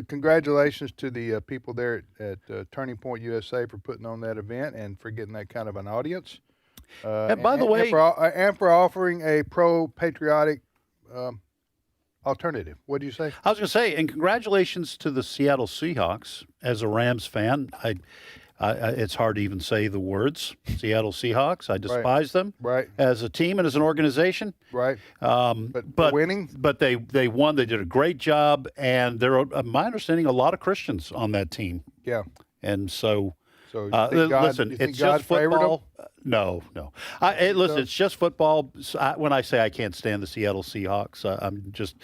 congratulations to the people there at Turning Point USA for putting on that event and for getting that kind of an audience. And by the way, and for offering a pro-patriotic alternative. What do you say? I was going to say, and congratulations to the Seattle Seahawks. As a Rams fan, it's hard to even say the words Seattle Seahawks. I despise them as a team and as an organization. Right. But winning. But they won. They did a great job, and there are, my understanding, a lot of Christians on that team. Yeah. And so. So listen, it's just football. No. Listen, it's just football. When I say I can't stand the Seattle Seahawks, I'm just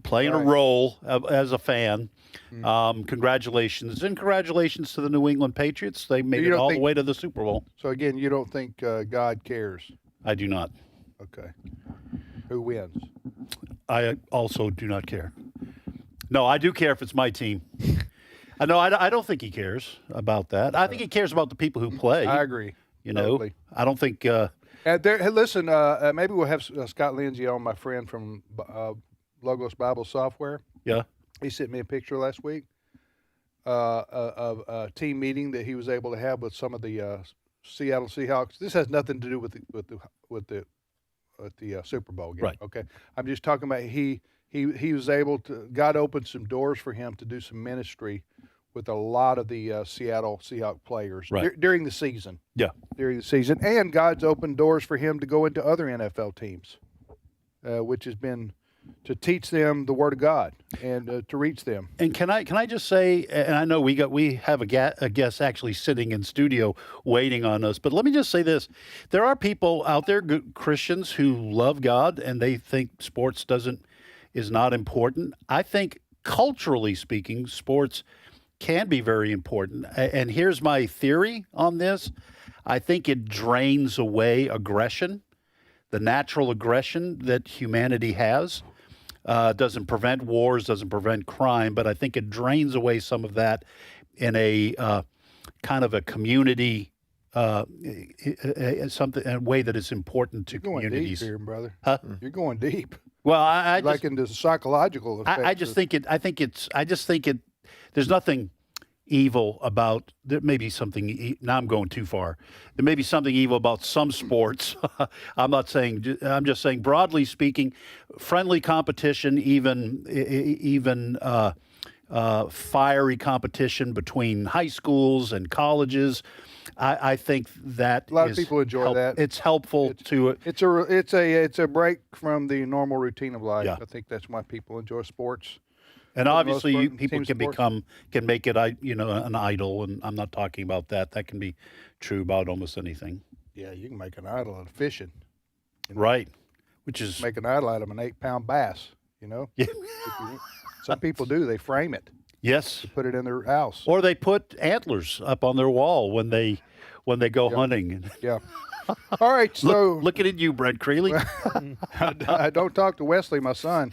playing a role as a fan. Congratulations. And congratulations to the New England Patriots. They made it all the way to the Super Bowl. So, again, you don't think God cares? I do not. Okay. Who wins? I also do not care. No, I do care if it's my team. No, I don't think he cares about that. I think he cares about the people who play. I agree. Totally. I don't think. Hey, listen, maybe we'll have Scott Lindsay on, my friend from Logos Bible Software. Yeah. He sent me a picture last week of a team meeting that he was able to have with some of the Seattle Seahawks. This has nothing to do with the Super Bowl game. Right. Okay. I'm just talking about he was able to. God opened some doors for him to do some ministry with a lot of the Seattle Seahawks players during the season. Yeah. During the season. And God's opened doors for him to go into other NFL teams, which has been to teach them the Word of God and to reach them. And can I just say, and I know we have a guest actually sitting in studio waiting on us, but let me just say this. There are people out there, Christians, who love God and they think sports is not important. I think culturally speaking, sports can be very important. And here's my theory on this. I think it drains away aggression, the natural aggression that humanity has. Doesn't prevent wars, doesn't prevent crime, but I think it drains away some of that in a kind of a community, a way that is important to communities. You're going deep here, brother. Huh? You're going deep. Well, I like just, into psychological effects. I just think it. There's nothing evil about. There may be something. Now I'm going too far. There may be something evil about some sports. I'm not saying. I'm just saying, broadly speaking, friendly competition, even fiery competition between high schools and colleges. I think that a lot of people enjoy that. It's helpful to it's a break from the normal routine of life. Yeah. I think that's why people enjoy sports. And obviously, people team sports. can make it an idol, and I'm not talking about that. That can be true about almost anything. Yeah, you can make an idol out of fishing. Right. Which is make an idol out of an 8-pound bass. Yeah. Some people do. They frame it. Yes. To put it in their house. Or they put antlers up on their wall when they go hunting. Yeah. All right. So looking at you, Brent Creeley. I don't talk to Wesley, my son.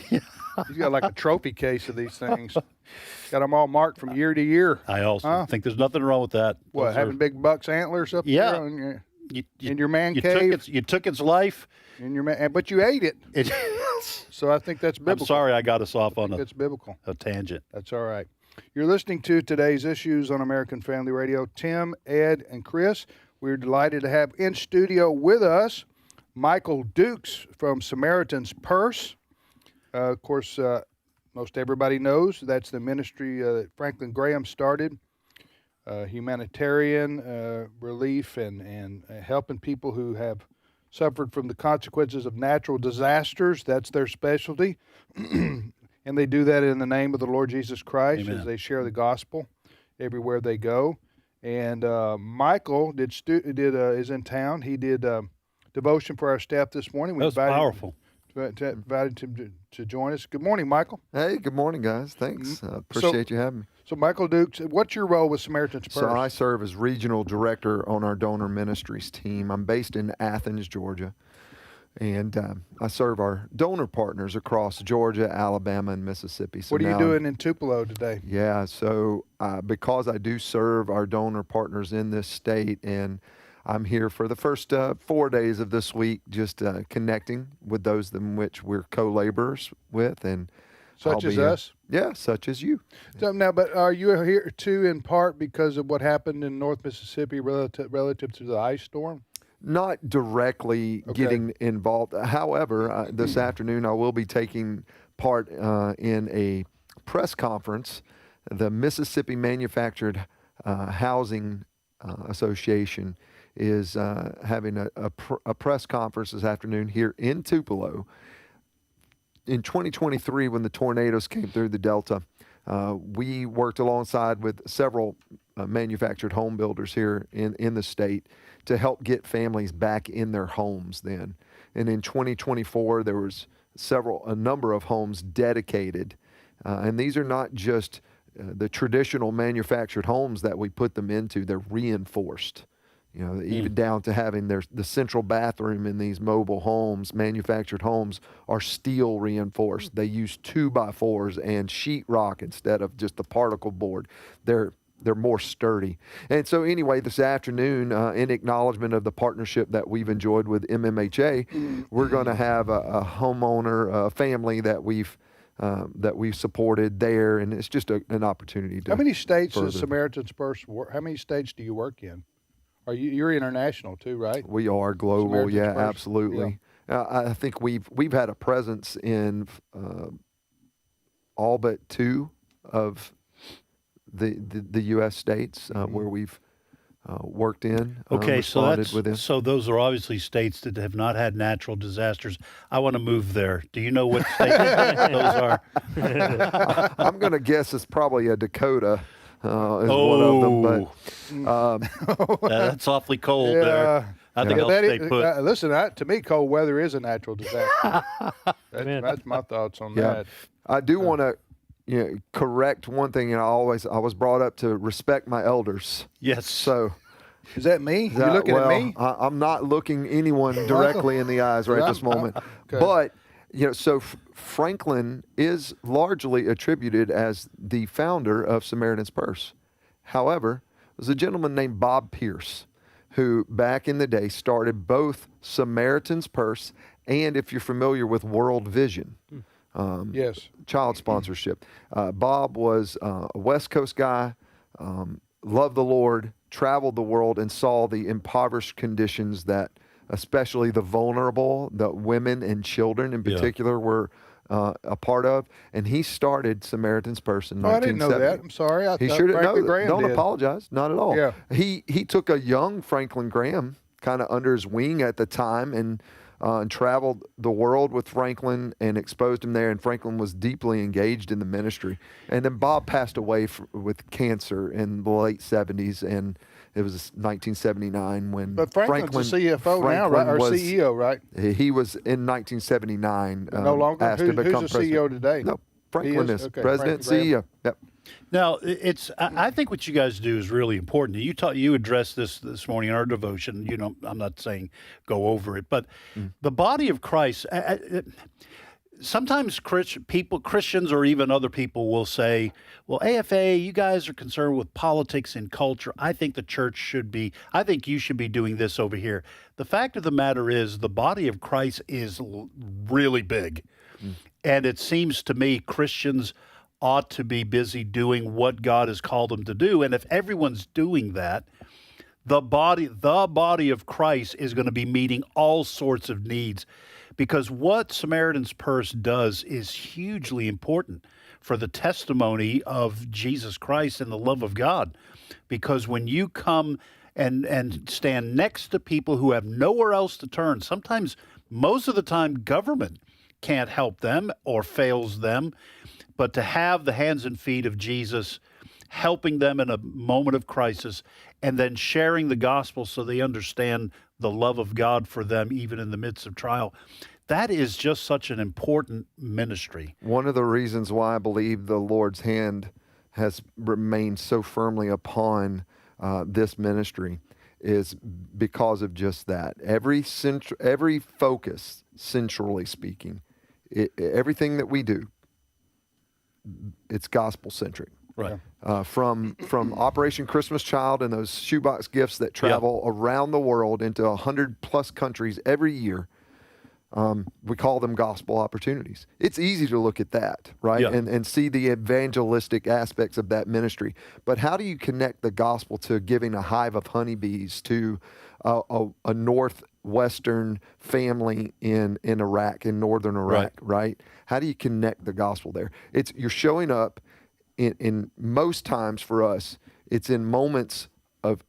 He's got like a trophy case of these things. Got them all marked from year to year. I also think there's nothing wrong with that. What, having big buck's antlers up there in your man cave? You took its life. But you ate it. So I think that's biblical. I'm sorry I got us off on it's biblical. A tangent. That's all right. You're listening to Today's Issues on American Family Radio. Tim, Ed, and Chris. We're delighted to have in studio with us Michael Dukes from Samaritan's Purse. Of course, most everybody knows that's the ministry that Franklin Graham started, humanitarian relief and helping people who have suffered from the consequences of natural disasters. That's their specialty. And they do that in the name of the Lord Jesus Christ. Amen. As they share the gospel everywhere they go. And Michael is in town. He did devotion for our staff this morning. That was powerful. Invited him to join us. Good morning, Michael. Hey, good morning, guys. Thanks. Appreciate you having me. So, Michael Dukes, what's your role with Samaritan's Purse? So I serve as regional director on our donor ministries team. I'm based in Athens, Georgia, and I serve our donor partners across Georgia, Alabama, and Mississippi. So what are you doing in Tupelo today? Yeah, so because I do serve our donor partners in this state, and I'm here for the first 4 days of this week, just connecting with those in which we're co-laborers with, and such as us. Yeah, such as you. So now, but are you here too in part because of what happened in North Mississippi relative to the ice storm? Not directly getting involved. However, this afternoon I will be taking part in a press conference. The Mississippi Manufactured Housing Association is having a press conference this afternoon here in Tupelo. In 2023, when the tornadoes came through the Delta, we worked alongside with several manufactured home builders here in the state to help get families back in their homes then. And in 2024, there was a number of homes dedicated. And these are not just the traditional manufactured homes that we put them into, they're reinforced. Even down to having the central bathroom in these mobile homes, manufactured homes, are steel reinforced. They use 2x4s and sheetrock instead of just the particle board. They're more sturdy. And so anyway, this afternoon, in acknowledgement of the partnership that we've enjoyed with MMHA, we're going to have a homeowner, a family that we've supported there, and it's just an opportunity to. How many states does Samaritan's Purse work? How many states do you work in? You're international too, right? We are global, Samaritan's Purse. Absolutely. Yeah. I think we've had a presence in all but 2 of the U.S. states where we've worked in. Okay, so those are obviously states that have not had natural disasters. I want to move there. Do you know what states those are? I'm going to guess it's probably a Dakota. Is one of them, but that's awfully cold there. I think I'll stay put. Listen, to me, cold weather is a natural disaster. That's my thoughts on that. I do want to correct one thing. I was brought up to respect my elders. Yes. So. Is that me? You're looking at me? I'm not looking anyone directly in the eyes right this moment. Okay. But. So Franklin is largely attributed as the founder of Samaritan's Purse. However, there's a gentleman named Bob Pierce who back in the day started both Samaritan's Purse and, if you're familiar with World Vision, yes, child sponsorship. Bob was a West Coast guy, loved the Lord, traveled the world, and saw the impoverished conditions that especially the vulnerable, the women and children in particular, were a part of, and he started Samaritan's Purse in 1970. I didn't know that. I'm sorry. I He thought sure didn't know Franklin that. Graham Don't did. apologize. Not at all. Yeah. He took a young Franklin Graham kind of under his wing at the time and traveled the world with Franklin and exposed him there. And Franklin was deeply engaged in the ministry. And then Bob passed away with cancer in the late 70s, and it was 1979 when But Franklin's the CFO now, right? Or CEO, right? He was in 1979. No longer? Asked to become who's the CEO today? No, Franklin He is? is Okay, president, Franklin Graham. CEO. Yep. Now, I think what you guys do is really important. You addressed this morning in our devotion. You know, I'm not saying go over it, but the body of Christ. Sometimes Christians or even other people will say, well, AFA, you guys are concerned with politics and culture. I think the church I think you should be doing this over here. The fact of the matter is the body of Christ is really big. And it seems to me Christians ought to be busy doing what God has called them to do. And if everyone's doing that, the body of Christ is going to be meeting all sorts of needs. Because what Samaritan's Purse does is hugely important for the testimony of Jesus Christ and the love of God. Because when you come and stand next to people who have nowhere else to turn, sometimes, most of the time, government can't help them or fails them, but to have the hands and feet of Jesus helping them in a moment of crisis and then sharing the gospel so they understand the love of God for them even in the midst of trial. That is just such an important ministry. One of the reasons why I believe the Lord's hand has remained so firmly upon this ministry is because of just that. Every focus, centrally speaking, everything that we do, it's gospel-centric. Right. From Operation Christmas Child and those shoebox gifts that travel around the world into 100-plus countries every year, we call them gospel opportunities. It's easy to look at that, right, and see the evangelistic aspects of that ministry. But how do you connect the gospel to giving a hive of honeybees to a northwestern family in Iraq, in northern Iraq, right? How do you connect the gospel there? You're showing up in most times for us, it's in moments of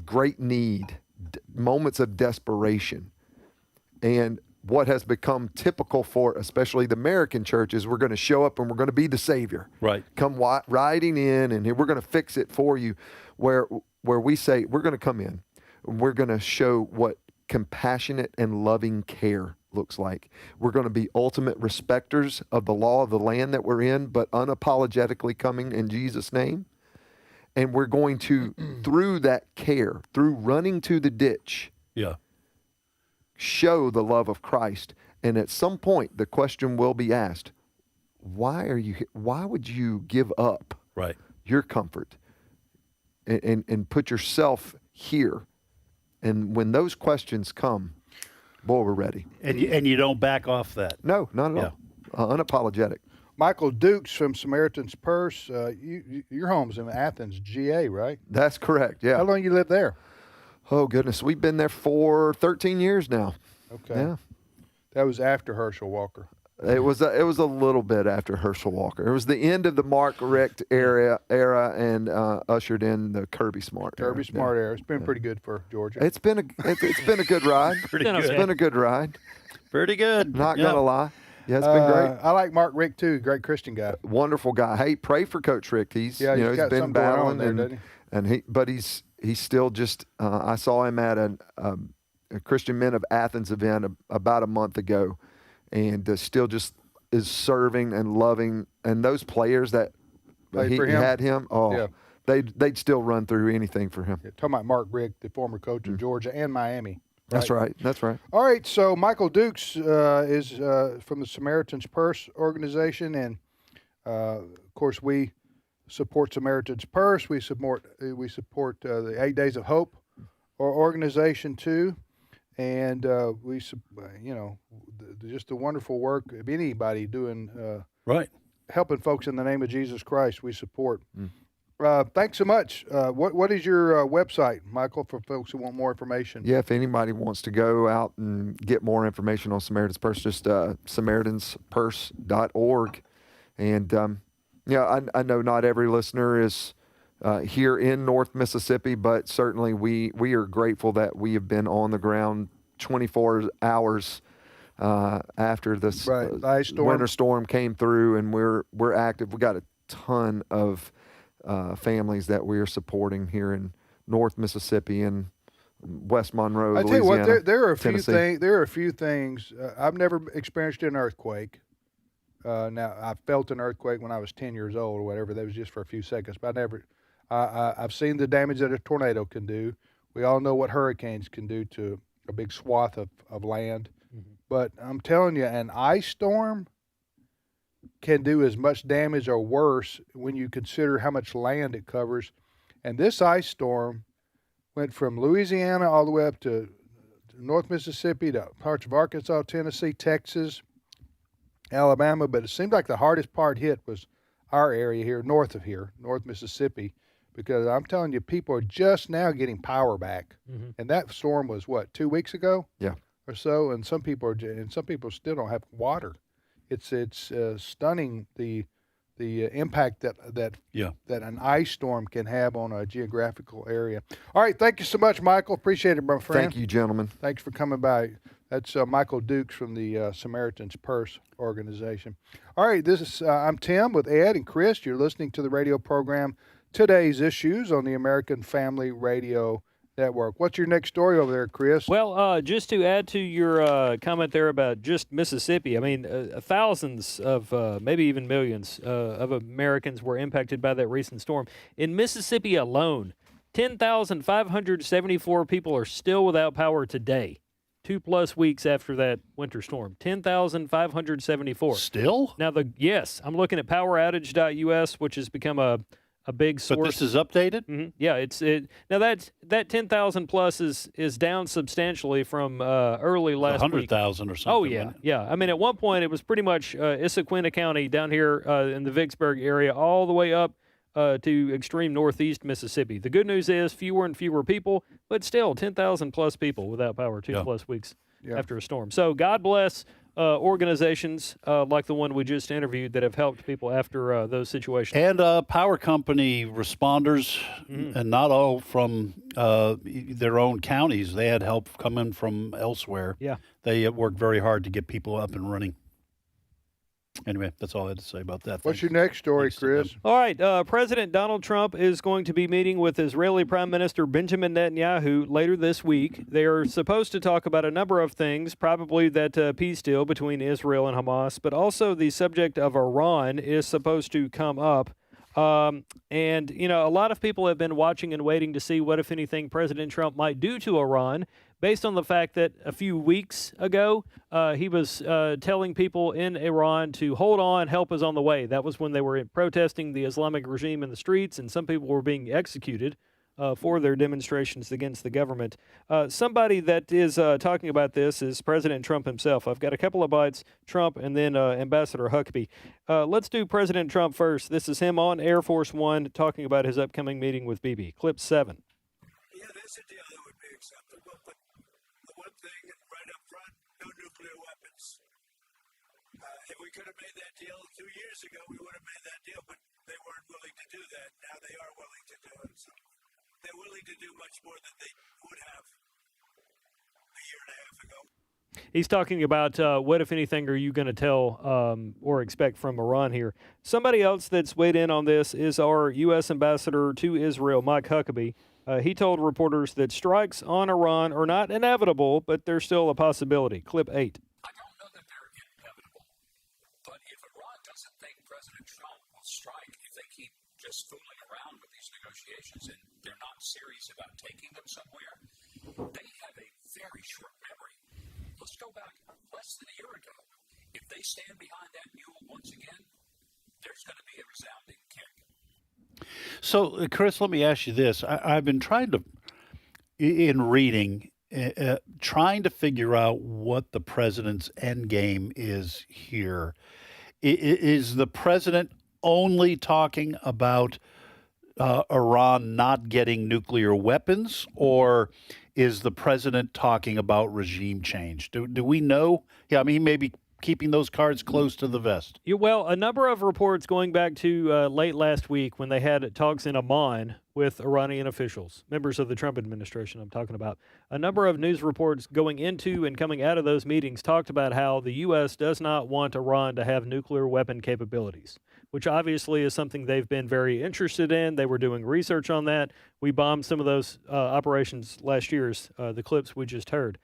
great need, moments of desperation. And what has become typical for especially the American church is we're going to show up and we're going to be the Savior. Right. Come riding in and we're going to fix it for you. Where we say we're going to come in, we're going to show what compassionate and loving care looks like. We're going to be ultimate respecters of the law of the land that we're in, but unapologetically coming in Jesus' name. And we're going to, through that care, through running to the ditch, show the love of Christ. And at some point, the question will be asked, why would you give up your comfort and put yourself here? And when those questions come, boy, we're ready. And you don't back off that. No, not at all. Unapologetic. Michael Dukes from Samaritan's Purse. Your home's in Athens, GA, right? That's correct, yeah. How long you lived there? Oh, goodness. We've been there for 13 years now. Okay. Yeah. That was after Herschel Walker. It was a little bit after Herschel Walker. It was the end of the Mark Richt era and ushered in the Kirby Smart era. Kirby Smart era. It's been pretty good for Georgia. It's been a good ride. It's been a good ride. Pretty good. Not gonna lie. Yeah, it's been great. I like Mark Richt too. Great Christian guy. Wonderful guy. Hey, pray for Coach Richt. He's been battling he's still just. I saw him at a Christian Men of Athens event about a month ago, and still just is serving and loving. And those players that he had him, they'd still run through anything for him. Talking about Mark Richt, the former coach of Georgia and Miami. That's right. That's right. All right. So Michael Dukes is from the Samaritan's Purse organization, and of course we support Samaritan's Purse. We support the 8 Days of Hope organization too, and just the wonderful work of anybody doing helping folks in the name of Jesus Christ. We support. Thanks so much. What is your website, Michael, for folks who want more information? Yeah, if anybody wants to go out and get more information on Samaritan's Purse, just SamaritansPurse.org. And, I know not every listener is here in North Mississippi, but certainly we are grateful that we have been on the ground 24 hours after this winter storm came through, and we're active. We got a ton of families that we are supporting here in North Mississippi and West Monroe, I tell Louisiana, you what, there are a Tennessee. few things. There are a few things. I've never experienced an earthquake. Now I felt an earthquake when I was 10 years old or whatever. That was just for a few seconds. But I've seen the damage that a tornado can do. We all know what hurricanes can do to a big swath of land. Mm-hmm. But I'm telling you, an ice storm can do as much damage or worse when you consider how much land it covers. And this ice storm went from Louisiana all the way up to North Mississippi, to parts of Arkansas, Tennessee, Texas, Alabama. But it seemed like the hardest part hit was our area here, north Mississippi, because I'm telling you, people are just now getting power back. Mm-hmm. And that storm was, 2 weeks ago? Yeah. Or so, and some people still don't have water. It's stunning the impact that an ice storm can have on a geographical area. All right, thank you so much, Michael. Appreciate it, my friend. Thank you, gentlemen. Thanks for coming by. That's Michael Dukes from the Samaritan's Purse organization. All right, I'm Tim with Ed and Chris. You're listening to the radio program Today's Issues on the American Family Radio Network. What's your next story over there, Chris? Well, just to add to your comment there about just Mississippi, I mean, thousands of, maybe even millions of Americans were impacted by that recent storm. In Mississippi alone, 10,574 people are still without power today, 2+ weeks after that winter storm. 10,574. Still? Now, yes, I'm looking at poweroutage.us, which has become a big source. But this is updated? Mm-hmm. Yeah, now that 10,000 plus is down substantially from early last week. 100,000 or something. Oh yeah, right? yeah. I mean, at one point it was pretty much Issaquah County down here in the Vicksburg area, all the way up to extreme northeast Mississippi. The good news is fewer and fewer people, but still 10,000 plus people without power 2+ weeks after a storm. So God bless organizations like the one we just interviewed that have helped people after those situations. And power company responders, and not all from their own counties. They had help coming from elsewhere. Yeah. They worked very hard to get people up and running. Anyway, that's all I had to say about that. What's your next story, Chris? All right. President Donald Trump is going to be meeting with Israeli Prime Minister Benjamin Netanyahu later this week. They are supposed to talk about a number of things, probably that peace deal between Israel and Hamas, but also the subject of Iran is supposed to come up. And, a lot of people have been watching and waiting to see what, if anything, President Trump might do to Iran, based on the fact that a few weeks ago, he was telling people in Iran to hold on, help is on the way. That was when they were protesting the Islamic regime in the streets, and some people were being executed for their demonstrations against the government. Somebody that is talking about this is President Trump himself. I've got a couple of bites, Trump and then Ambassador Huckabee. Let's do President Trump first. This is him on Air Force One talking about his upcoming meeting with Bibi. Clip 7. Yeah, there's a deal that would be acceptable, but the one thing right up front, no nuclear weapons. If we could have made that deal 2 years ago, we would have made that deal, but they weren't willing to do that. Now they are willing to do it. So they're willing to do much more than they would have a year and a half ago. He's talking about what, if anything, are you going to tell or expect from Iran here. Somebody else that's weighed in on this is our U.S. ambassador to Israel, Mike Huckabee. He told reporters that strikes on Iran are not inevitable, but they're still a possibility. Clip 8. I don't know that they're inevitable, but if Iran doesn't think President Trump will strike if they keep just fooling around with these negotiations and they're not serious about taking them somewhere, they have a very short memory. Let's go back less than a year ago. If they stand behind that mule once again, there's going to be a resounding kick. So, Chris, let me ask you this. I've been trying to, in reading, trying to figure out what the president's end game is here. Is the president only talking about Iran not getting nuclear weapons, or is the president talking about regime change? Do we know? Yeah, I mean, he may be keeping those cards close to the vest. Well, a number of reports going back to late last week when they had talks in Amman with Iranian officials, members of the Trump administration I'm talking about. A number of news reports going into and coming out of those meetings talked about how the U.S. does not want Iran to have nuclear weapon capabilities, which obviously is something they've been very interested in. They were doing research on that. We bombed some of those operations last year, the clips we just heard.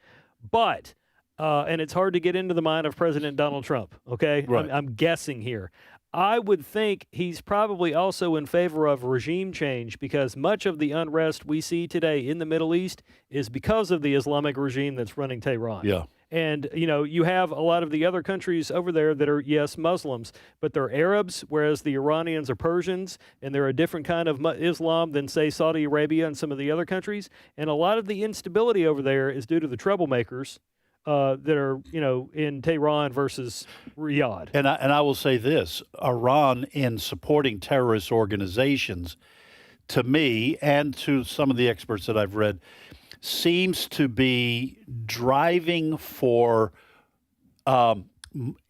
But and it's hard to get into the mind of President Donald Trump, okay? Right. I'm guessing here. I would think he's probably also in favor of regime change because much of the unrest we see today in the Middle East is because of the Islamic regime that's running Tehran. Yeah. And, you have a lot of the other countries over there that are, yes, Muslims, but they're Arabs, whereas the Iranians are Persians, and they're a different kind of Islam than, say, Saudi Arabia and some of the other countries. And a lot of the instability over there is due to the troublemakers that are, in Tehran versus Riyadh. And I will say this, Iran, in supporting terrorist organizations, to me and to some of the experts that I've read, seems to be driving for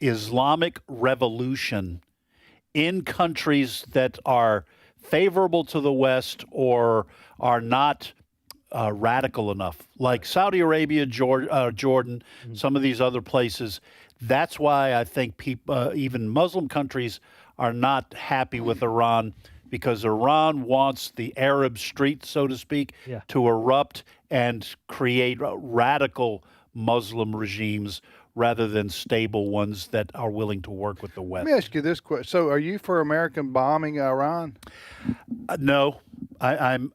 Islamic revolution in countries that are favorable to the West or are not radical enough, like Saudi Arabia, Jordan, some of these other places. That's why I think people, even Muslim countries, are not happy with Iran, because Iran wants the Arab street, so to speak, to erupt and create radical Muslim regimes rather than stable ones that are willing to work with the West. Let me ask you this question. So are you for American bombing Iran? No. I'm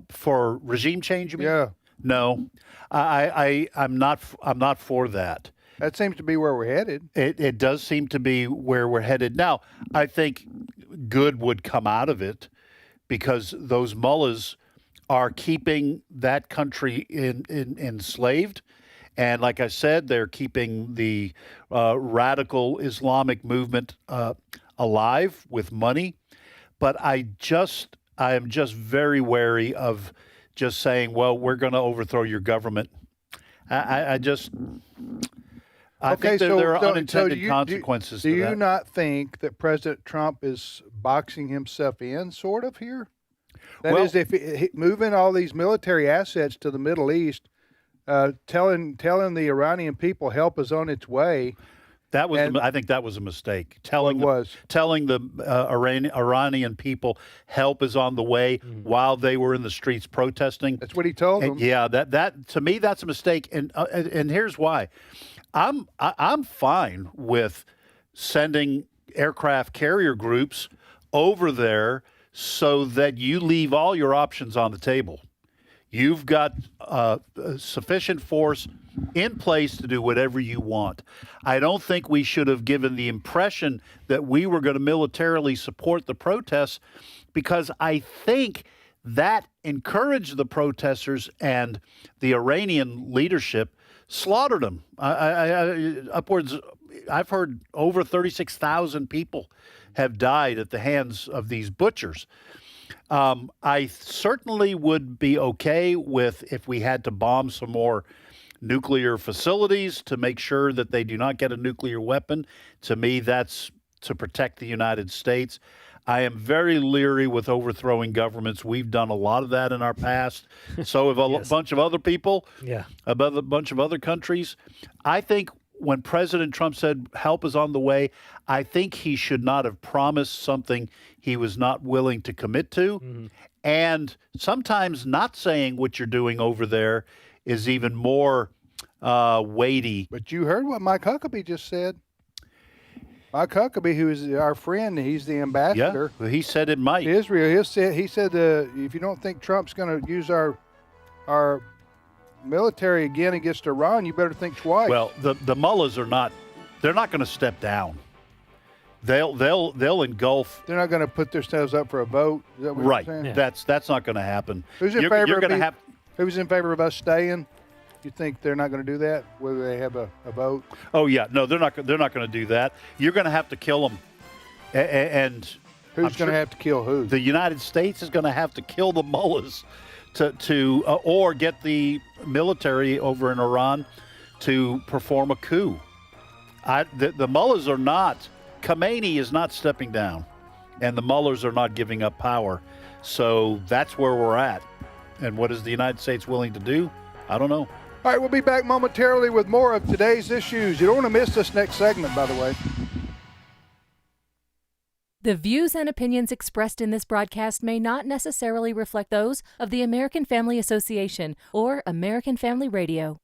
for regime change, you mean? Yeah. No. I'm not for that. That seems to be where we're headed. It does seem to be where we're headed. Now, I think good would come out of it because those mullahs are keeping that country enslaved. And like I said, they're keeping the radical Islamic movement alive with money. But I am just very wary of just saying, well, we're going to overthrow your government. I think there are unintended consequences to that. Do you not think that President Trump is boxing himself in sort of here? That is, if moving all these military assets to the Middle East, telling the Iranian people help is on its way. I think that was a mistake. Telling the Iranian people help is on the way while they were in the streets protesting. That's what he told them. Yeah, that to me that's a mistake, and here's why. I'm fine with sending aircraft carrier groups over there so that you leave all your options on the table. You've got sufficient force in place to do whatever you want. I don't think we should have given the impression that we were going to militarily support the protests, because I think that encouraged the protesters, and the Iranian leadership slaughtered them. I've heard over 36,000 people have died at the hands of these butchers. I certainly would be okay with if we had to bomb some more nuclear facilities to make sure that they do not get a nuclear weapon. To me, that's to protect the United States. I am very leery with overthrowing governments. We've done a lot of that in our past. So have a bunch of other people, a bunch of other countries. I think when President Trump said help is on the way, I think he should not have promised something he was not willing to commit to. Mm-hmm. And sometimes not saying what you're doing over there is even more weighty. But you heard what Mike Huckabee just said. Mike Huckabee, who is our friend, he's the ambassador. Yeah, he said it might. Israel, he said if you don't think Trump's going to use our military again against Iran, you better think twice. Well, the mullahs they're not going to step down. They'll engulf. They're not going to put themselves up for a vote. Is that what right. You're saying? That's not going to happen. Who's in favor of us staying? You think they're not going to do that? Whether they have a vote? Oh yeah, no, they're not going to do that. You're going to have to kill them, and Who's going to have to kill who? The United States is going to have to kill the mullahs or get the military over in Iran to perform a coup. The mullahs are not. Khomeini is not stepping down, and the mullahs are not giving up power. So that's where we're at. And what is the United States willing to do? I don't know. All right, we'll be back momentarily with more of today's issues. You don't want to miss this next segment, by the way. The views and opinions expressed in this broadcast may not necessarily reflect those of the American Family Association or American Family Radio.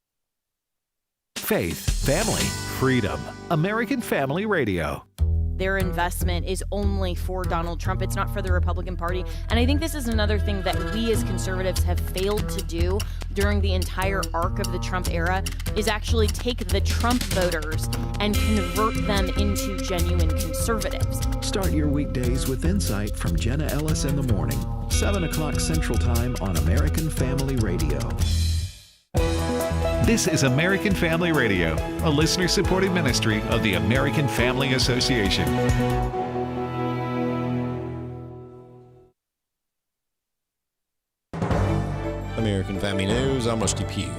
Faith, family, freedom. American Family Radio. Their investment is only for Donald Trump. It's not for the Republican Party. And I think this is another thing that we as conservatives have failed to do during the entire arc of the Trump era is actually take the Trump voters and convert them into genuine conservatives. Start your weekdays with insight from Jenna Ellis in the morning, 7 o'clock Central Time on American Family Radio. This is American Family Radio, a listener-supported ministry of the American Family Association. American Family News, I'm Rusty Pugh.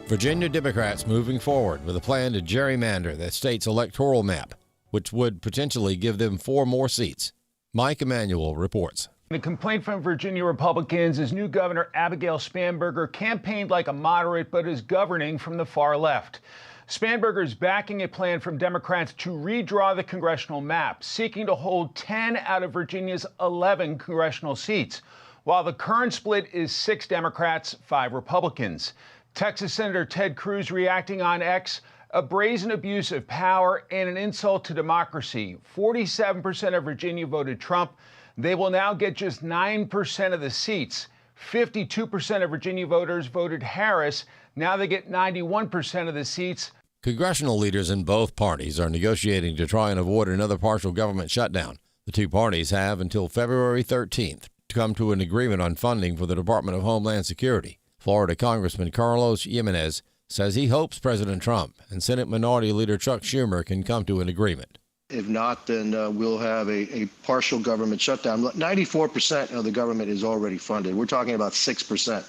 Virginia Democrats moving forward with a plan to gerrymander that state's electoral map, which would potentially give them 4 more seats. Mike Emanuel reports. The complaint from Virginia Republicans is new Governor Abigail Spanberger campaigned like a moderate but is governing from the far left. Spanberger is backing a plan from Democrats to redraw the congressional map, seeking to hold 10 out of Virginia's 11 congressional seats, while the current split is 6 Democrats, 5 Republicans. Texas Senator Ted Cruz reacting on X, a brazen abuse of power and an insult to democracy. 47% of Virginia voted Trump. They will now get just 9% of the seats. 52% of Virginia voters voted Harris. Now they get 91% of the seats. Congressional leaders in both parties are negotiating to try and avoid another partial government shutdown. The two parties have until February 13th to come to an agreement on funding for the Department of Homeland Security. Florida Congressman Carlos Jimenez says he hopes President Trump and Senate Minority Leader Chuck Schumer can come to an agreement. If not, then we'll have a partial government shutdown. 94% of the government is already funded. We're talking about 6%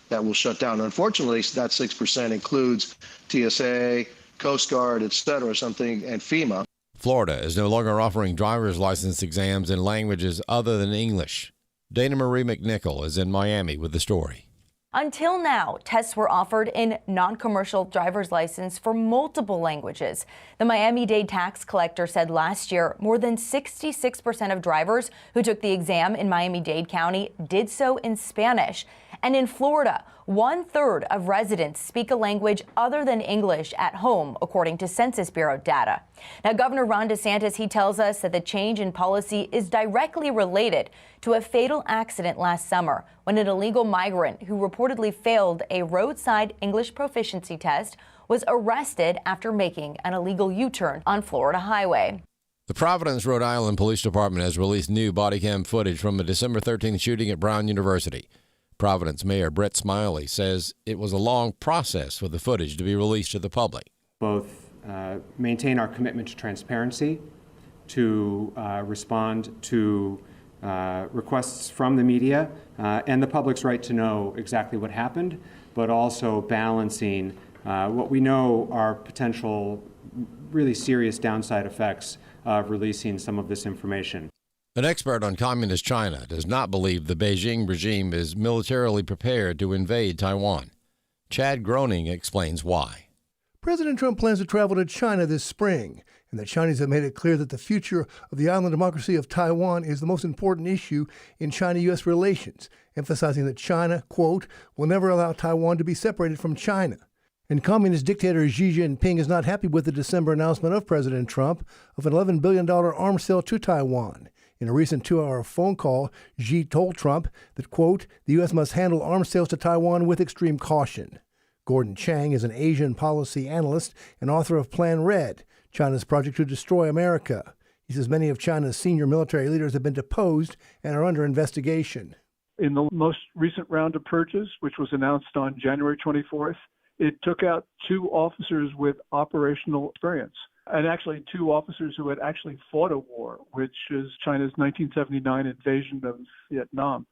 that will shut down. Unfortunately, that 6% includes TSA, Coast Guard, et cetera, and FEMA. Florida is no longer offering driver's license exams in languages other than English. Dana Marie McNichol is in Miami with the story. Until now, tests were offered in non-commercial driver's license for multiple languages. The Miami-Dade tax collector said last year more than 66% of drivers who took the exam in Miami-Dade County did so in Spanish. And in Florida, 1/3 of residents speak a language other than English at home, according to Census Bureau data. Now, Governor Ron DeSantis, he tells us that the change in policy is directly related to a fatal accident last summer when an illegal migrant who reportedly failed a roadside English proficiency test was arrested after making an illegal U-turn on Florida highway. The Providence, Rhode Island Police Department has released new body cam footage from a December 13th shooting at Brown University. Providence Mayor Brett Smiley says it was a long process for the footage to be released to the public. Both maintain our commitment to transparency, to respond to requests from the media, and the public's right to know exactly what happened, but also balancing what we know are potential really serious downside effects of releasing some of this information. An expert on communist China does not believe the Beijing regime is militarily prepared to invade Taiwan. Chad Groening explains why. President Trump plans to travel to China this spring, and the Chinese have made it clear that the future of the island democracy of Taiwan is the most important issue in China-U.S. relations, emphasizing that China, quote, will never allow Taiwan to be separated from China. And communist dictator Xi Jinping is not happy with the December announcement of President Trump of an $11 billion arms sale to Taiwan. In a recent 2-hour phone call, Xi told Trump that, quote, the U.S. must handle arms sales to Taiwan with extreme caution. Gordon Chang is an Asian policy analyst and author of Plan Red, China's project to destroy America. He says many of China's senior military leaders have been deposed and are under investigation. In the most recent round of purges, which was announced on January 24th, it took out 2 officers with operational experience. and actually 2 officers who had actually fought a war, which is China's 1979 invasion of Vietnam.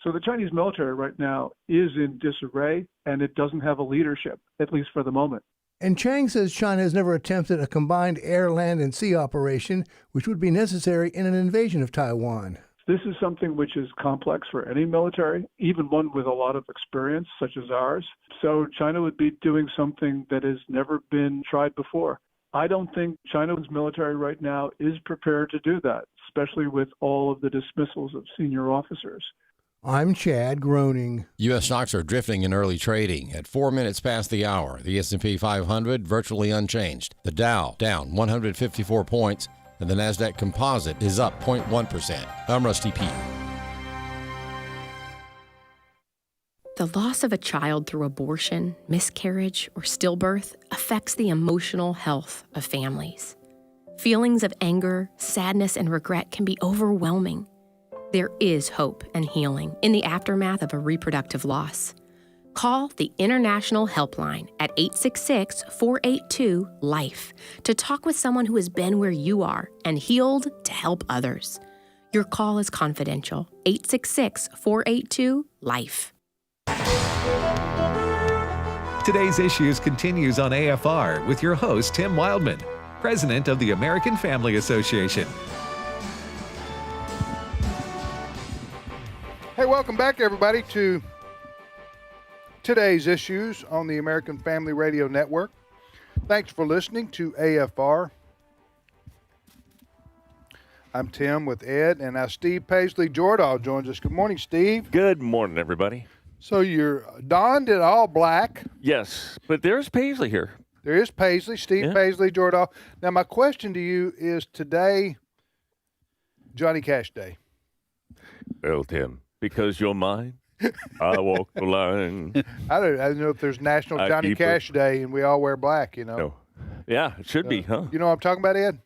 So the Chinese military right now is in disarray, and it doesn't have a leadership, at least for the moment. And Chang says China has never attempted a combined air, land, and sea operation, which would be necessary in an invasion of Taiwan. This is something which is complex for any military, even one with a lot of experience, such as ours. So China would be doing something that has never been tried before. I don't think China's military right now is prepared to do that, especially with all of the dismissals of senior officers. I'm Chad Groening. U.S. stocks are drifting in early trading at 4 minutes past the hour. The S&P 500 virtually unchanged. The Dow down 154 points, and the NASDAQ Composite is up 0.1%. I'm Rusty P. The loss of a child through abortion, miscarriage, or stillbirth affects the emotional health of families. Feelings of anger, sadness, and regret can be overwhelming. There is hope and healing in the aftermath of a reproductive loss. Call the International Helpline at 866-482-LIFE to talk with someone who has been where you are and healed to help others. Your call is confidential. 866-482-LIFE. Today's Issues continues on AFR with your host, Tim Wildmon, president of the American Family Association. Hey, welcome back, everybody, to Today's Issues on the American Family Radio Network. Thanks for listening to AFR. I'm Tim with Ed, and now Steve Paisley Jordahl joins us. Good morning, Steve. Good morning, everybody. So you're donned in all black. Yes, but there's Paisley here. There is Paisley, Steve Paisley Jordahl. Now, my question to you is today Johnny Cash Day? Well, Tim, because you're mine, I walk the line. I don't know if there's National Johnny Cash Day and we all wear black, you know. No. Yeah, it should be, huh? You know what I'm talking about, Ed?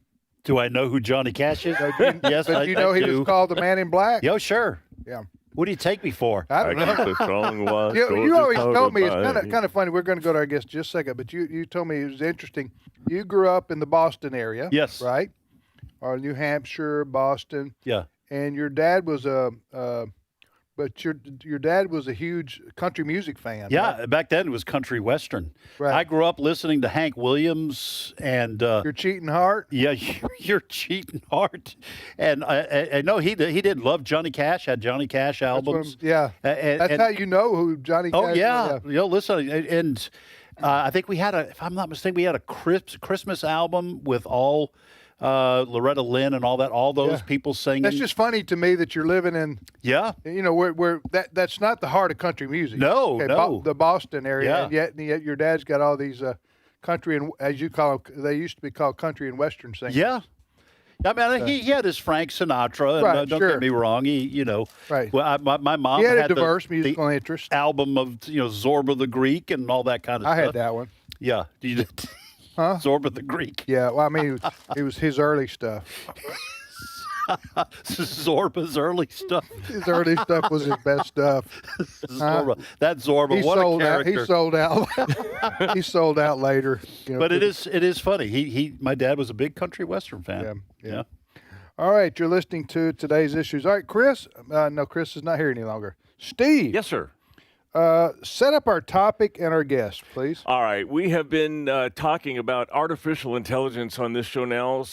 Do I know who Johnny Cash is? Yes, but you know he was called the Man in Black? Yo, sure. Yeah. What do you take me for? I don't know. The song was you always told me, it's kind of funny. We're going to go to our guest in just a second, but you told me it was interesting. You grew up in the Boston area. Yes. Right? Or New Hampshire, Boston. Yeah. And your dad was your dad was a huge country music fan. Yeah, right? back then it was country western. Right. I grew up listening to Hank Williams and Your Cheating Heart. Yeah, Your Cheating Heart, and I know he didn't love Johnny Cash. Had Johnny Cash albums. That's how you know who Johnny Cash. Oh yeah, you know, listen, and I think we had if I'm not mistaken, we had a Christmas album with all. Loretta Lynn and all those people singing. That's just funny to me that you're living in. Yeah. You know, where that's not the heart of country music. No, no. The Boston area. Yeah. And yet your dad's got all these country and, as you call them, they used to be called country and western singers. Yeah. I mean, he had his Frank Sinatra, and right, don't get me wrong. Right. Well, my mom he had had a diverse musical interest. Album of Zorba the Greek and all that kind of stuff. I had that one. Yeah. You did. Huh? Zorba the Greek. Yeah, well, I mean, it was his early stuff. Zorba's early stuff. His early stuff was his best stuff. Zorba. That Zorba, what a character. He sold out. He sold out later. But it is funny. My dad was a big country western fan. Yeah. All right, you're listening to Today's Issues. All right, Chris. No, Chris is not here any longer. Steve. Yes, sir. Set up our topic and our guest, please. All right. We have been talking about artificial intelligence on this show now,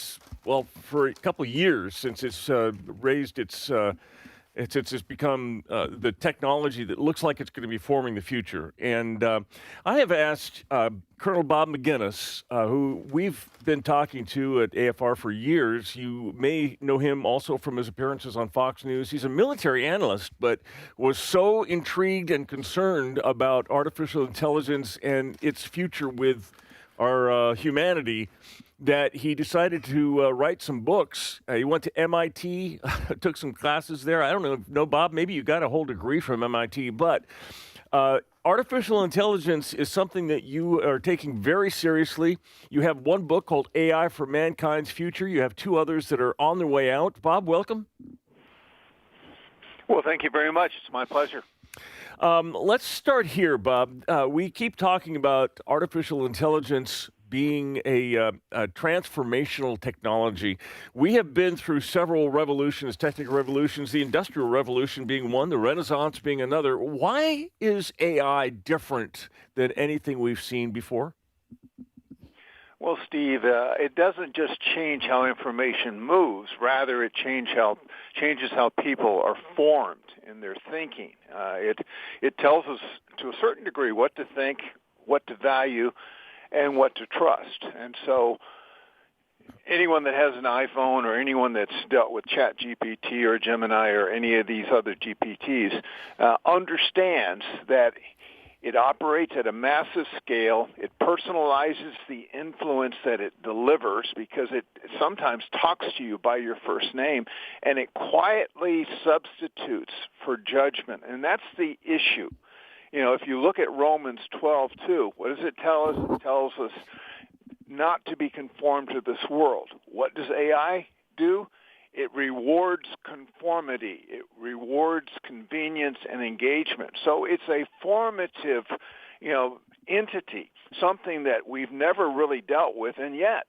for a couple of years since it's raised it's become the technology that looks like it's going to be forming the future. And I have asked Colonel Bob McGinnis, who we've been talking to at AFR for years. You may know him also from his appearances on Fox News. He's a military analyst, but was so intrigued and concerned about artificial intelligence and its future with our humanity that he decided to write some books. He went to MIT, took some classes there. I don't know, Bob, maybe you got a whole degree from MIT, but artificial intelligence is something that you are taking very seriously. You have one book called AI for Mankind's Future. You have two others that are on their way out. Bob, welcome. Well, thank you very much. It's my pleasure. Let's start here, Bob. We keep talking about artificial intelligence being a transformational technology. We have been through several revolutions, technical revolutions, the Industrial Revolution being one, the Renaissance being another. Why is AI different than anything we've seen before? Well, Steve, it doesn't just change how information moves. Rather, it changes how people are formed in their thinking. It tells us to a certain degree what to think, what to value, and what to trust. And so anyone that has an iPhone or anyone that's dealt with ChatGPT or Gemini or any of these other GPTs understands that it operates at a massive scale. It personalizes the influence that it delivers because it sometimes talks to you by your first name, and it quietly substitutes for judgment. And that's the issue. If you look at Romans 12:2, what does it tell us? It tells us not to be conformed to this world. What does AI do? It rewards conformity. It rewards convenience and engagement. So it's a formative, entity, something that we've never really dealt with. And yet,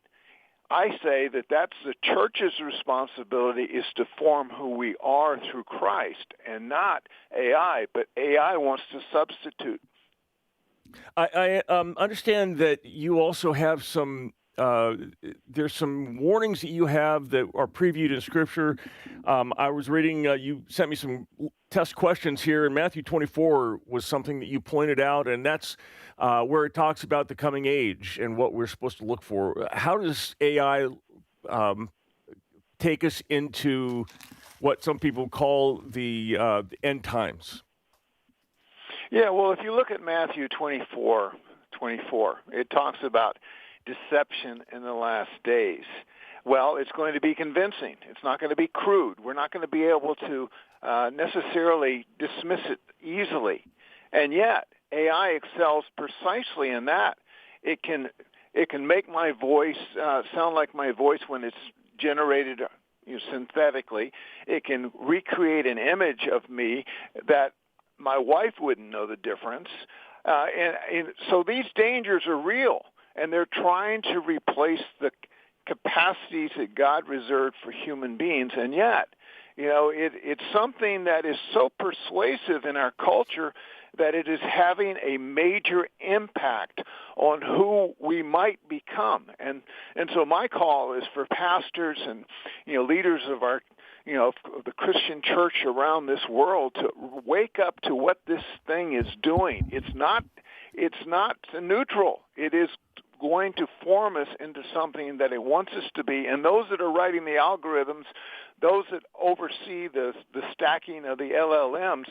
I say that that's the church's responsibility, is to form who we are through Christ and not AI, but AI wants to substitute. I understand that you also have some there's some warnings that you have that are previewed in Scripture. I was reading, you sent me some test questions here, and Matthew 24 was something that you pointed out, and that's where it talks about the coming age and what we're supposed to look for. How does AI take us into what some people call the end times? Yeah, well, if you look at Matthew 24, it talks about deception in the last days. Well, it's going to be convincing. It's not going to be crude. We're not going to be able to necessarily dismiss it easily. And yet, AI excels precisely in that. It can make my voice sound like my voice when it's generated synthetically. It can recreate an image of me that my wife wouldn't know the difference. And so these dangers are real. And they're trying to replace the capacities that God reserved for human beings. And yet, it's something that is so persuasive in our culture that it is having a major impact on who we might become. And so my call is for pastors and, leaders of our, of the Christian church around this world to wake up to what this thing is doing. It's not neutral. It is going to form us into something that it wants us to be. And those that are writing the algorithms, those that oversee the stacking of the LLMs,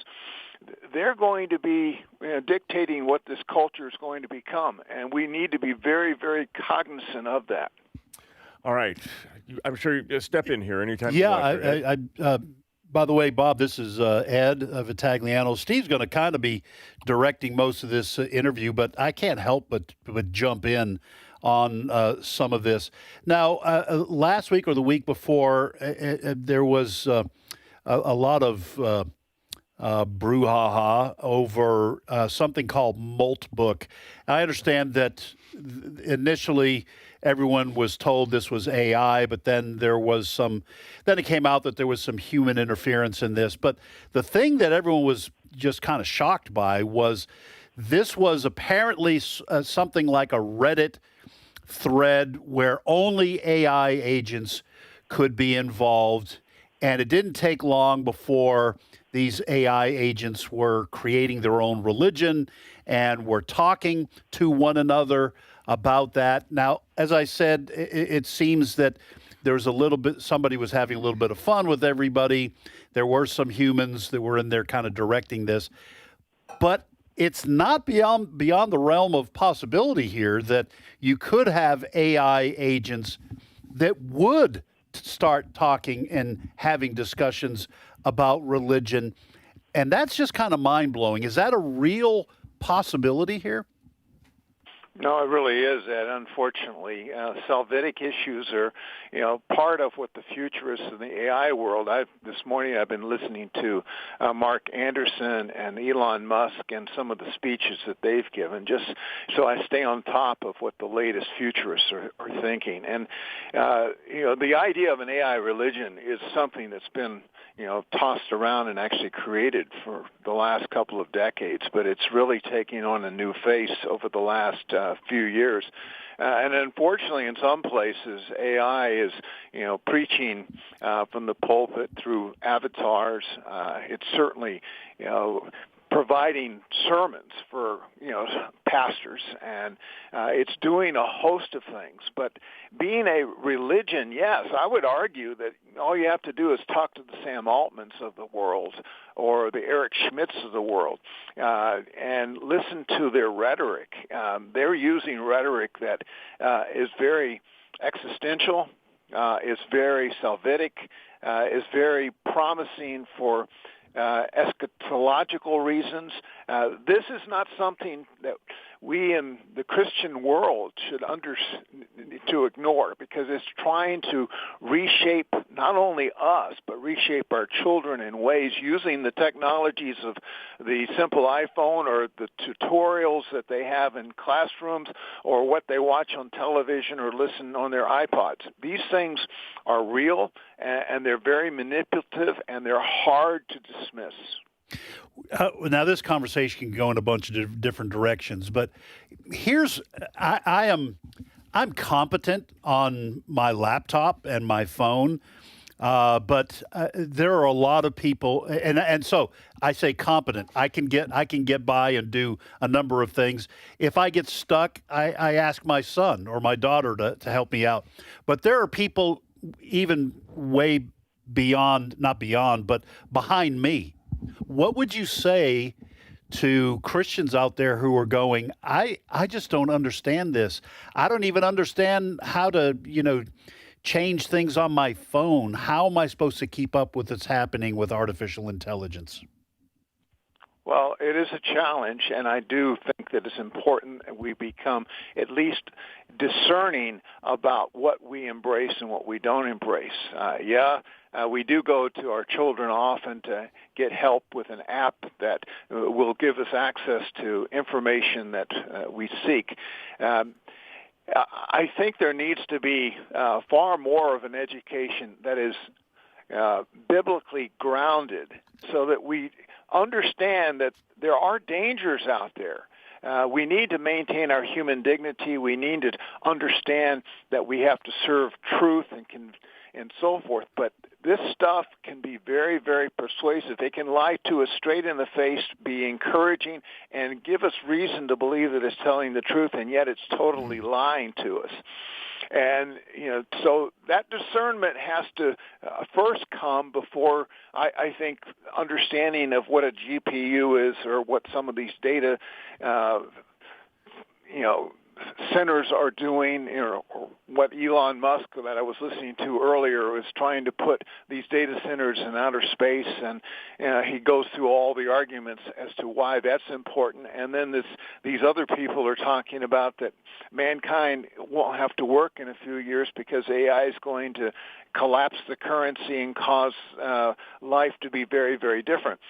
they're going to be dictating what this culture is going to become. And we need to be very, very cognizant of that. All right. I'm sure you step in here anytime. Yeah, I by the way, Bob, this is Ed Vitagliano. Steve's going to kind of be directing most of this interview, but I can't help but jump in on some of this. Now, last week or the week before, there was a lot of brouhaha over something called Moltbook. I understand that initially everyone was told this was AI, but then then it came out that there was some human interference in this. But the thing that everyone was just kind of shocked by was this was apparently something like a Reddit thread where only AI agents could be involved. And it didn't take long before these AI agents were creating their own religion and were talking to one another about that. Now, as I said, it seems that there's somebody was having a little bit of fun with everybody. There were some humans that were in there kind of directing this. But it's not beyond the realm of possibility here that you could have AI agents that would start talking and having discussions about religion. And that's just kind of mind-blowing. Is that a real possibility here? No, it really is, Ed. Unfortunately, Salvific issues are, part of what the futurists in the AI world. This morning I've been listening to Mark Anderson and Elon Musk and some of the speeches that they've given, just so I stay on top of what the latest futurists are thinking. And the idea of an AI religion is something that's been tossed around and actually created for the last couple of decades, but it's really taking on a new face over the last few years. And unfortunately, in some places, AI is, preaching from the pulpit through avatars. It's certainly, providing sermons for, pastors, and it's doing a host of things. But being a religion, yes, I would argue that all you have to do is talk to the Sam Altmans of the world or the Eric Schmidts of the world and listen to their rhetoric. They're using rhetoric that is very existential, is very salvific, is very promising for eschatological reasons. This is not something that we in the Christian world should to ignore, because it's trying to reshape not only us, but reshape our children in ways using the technologies of the simple iPhone or the tutorials that they have in classrooms or what they watch on television or listen on their iPods. These things are real, and they're very manipulative, and they're hard to dismiss. Now, this conversation can go in a bunch of different directions, but I'm competent on my laptop and my phone, but there are a lot of people, and so I say competent. I can get by and do a number of things. If I get stuck, I ask my son or my daughter to help me out. But there are people even way beyond, not beyond, but behind me. What would you say to Christians out there who are going, I just don't understand this. I don't even understand how to, change things on my phone. How am I supposed to keep up with what's happening with artificial intelligence? Well, it is a challenge, and I do think that it's important that we become at least discerning about what we embrace and what we don't embrace. We do go to our children often to get help with an app that will give us access to information that we seek. I think there needs to be far more of an education that is biblically grounded, so that we understand that there are dangers out there. We need to maintain our human dignity. We need to understand that we have to serve truth and so forth. But this stuff can be very, very persuasive. It can lie to us straight in the face, be encouraging, and give us reason to believe that it's telling the truth, and yet it's totally lying to us. And, so that discernment has to first come before, I think, understanding of what a GPU is or what some of these data, centers are doing, or what Elon Musk that I was listening to earlier was trying to put these data centers in outer space, and he goes through all the arguments as to why that's important. And then these other people are talking about that mankind won't have to work in a few years because AI is going to collapse the currency and cause life to be very, very different.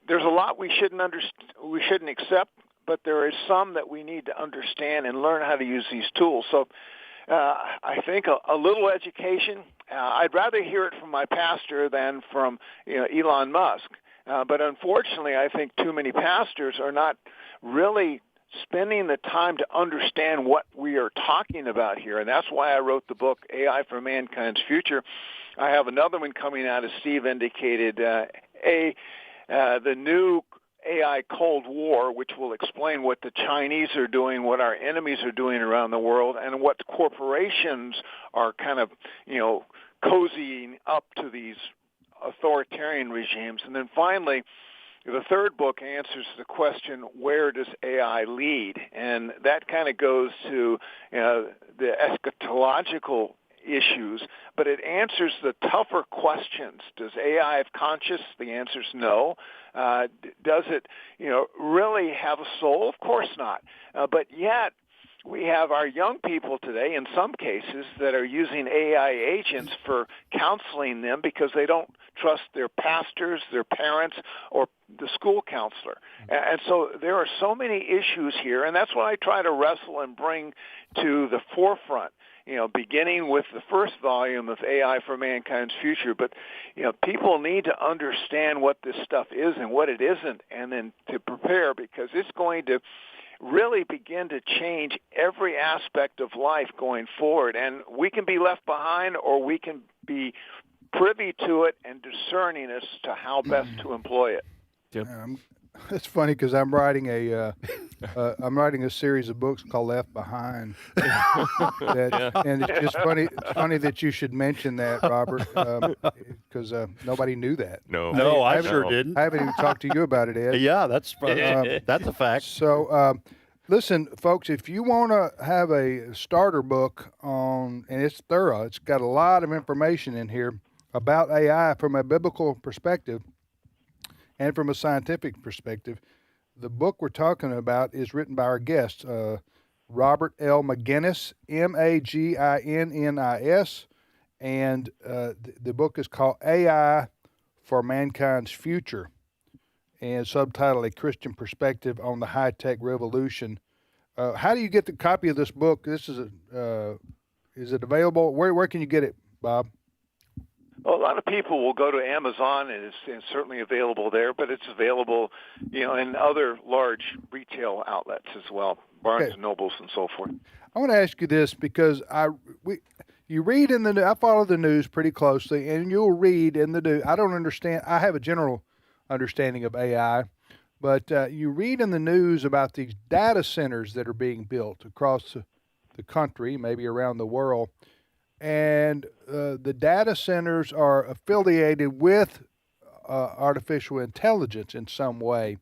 There's a lot we shouldn't accept, but there is some that we need to understand and learn how to use these tools. So I think a little education. I'd rather hear it from my pastor than from Elon Musk. But unfortunately, I think too many pastors are not really spending the time to understand what we are talking about here. And that's why I wrote the book, AI for Mankind's Future. I have another one coming out, as Steve indicated, the new AI Cold War, which will explain what the Chinese are doing, what our enemies are doing around the world, and what corporations are kind of, cozying up to these authoritarian regimes. And then finally, the third book answers the question, where does AI lead? And that kind of goes to the eschatological issues, but it answers the tougher questions. Does AI have conscience? The answer is no. Does it, really have a soul? Of course not. But yet, we have our young people today, in some cases, that are using AI agents for counseling them because they don't trust their pastors, their parents, or the school counselor. And so there are so many issues here, and that's what I try to wrestle and bring to the forefront, beginning with the first volume of AI for Mankind's Future. But, people need to understand what this stuff is and what it isn't, and then to prepare, because it's going to really begin to change every aspect of life going forward. And we can be left behind, or we can be privy to it and discerning as to how best to employ it. It's funny because I'm writing a series of books called Left Behind, and it's just funny. It's funny that you should mention that, Robert, because nobody knew that. No, I sure didn't. I haven't even talked to you about it, Ed. Yeah, that's a fact. So, listen, folks, if you want to have a starter book and it's thorough, it's got a lot of information in here about AI from a biblical perspective and from a scientific perspective. The book we're talking about is written by our guest, Robert L. McGinnis, Maginnis, and the book is called AI for Mankind's Future, and subtitled A Christian Perspective on the High-Tech Revolution. How do you get the copy of this book? Is it available? Where can you get it, Bob? Well, a lot of people will go to Amazon, and it's certainly available there, but it's available, in other large retail outlets as well, Barnes and Nobles and so forth. I want to ask you this because you read in the I follow the news pretty closely, and you'll read in the news. I don't understand. I have a general understanding of AI, but you read in the news about these data centers that are being built across the country, maybe around the world. And the data centers are affiliated with artificial intelligence in some way.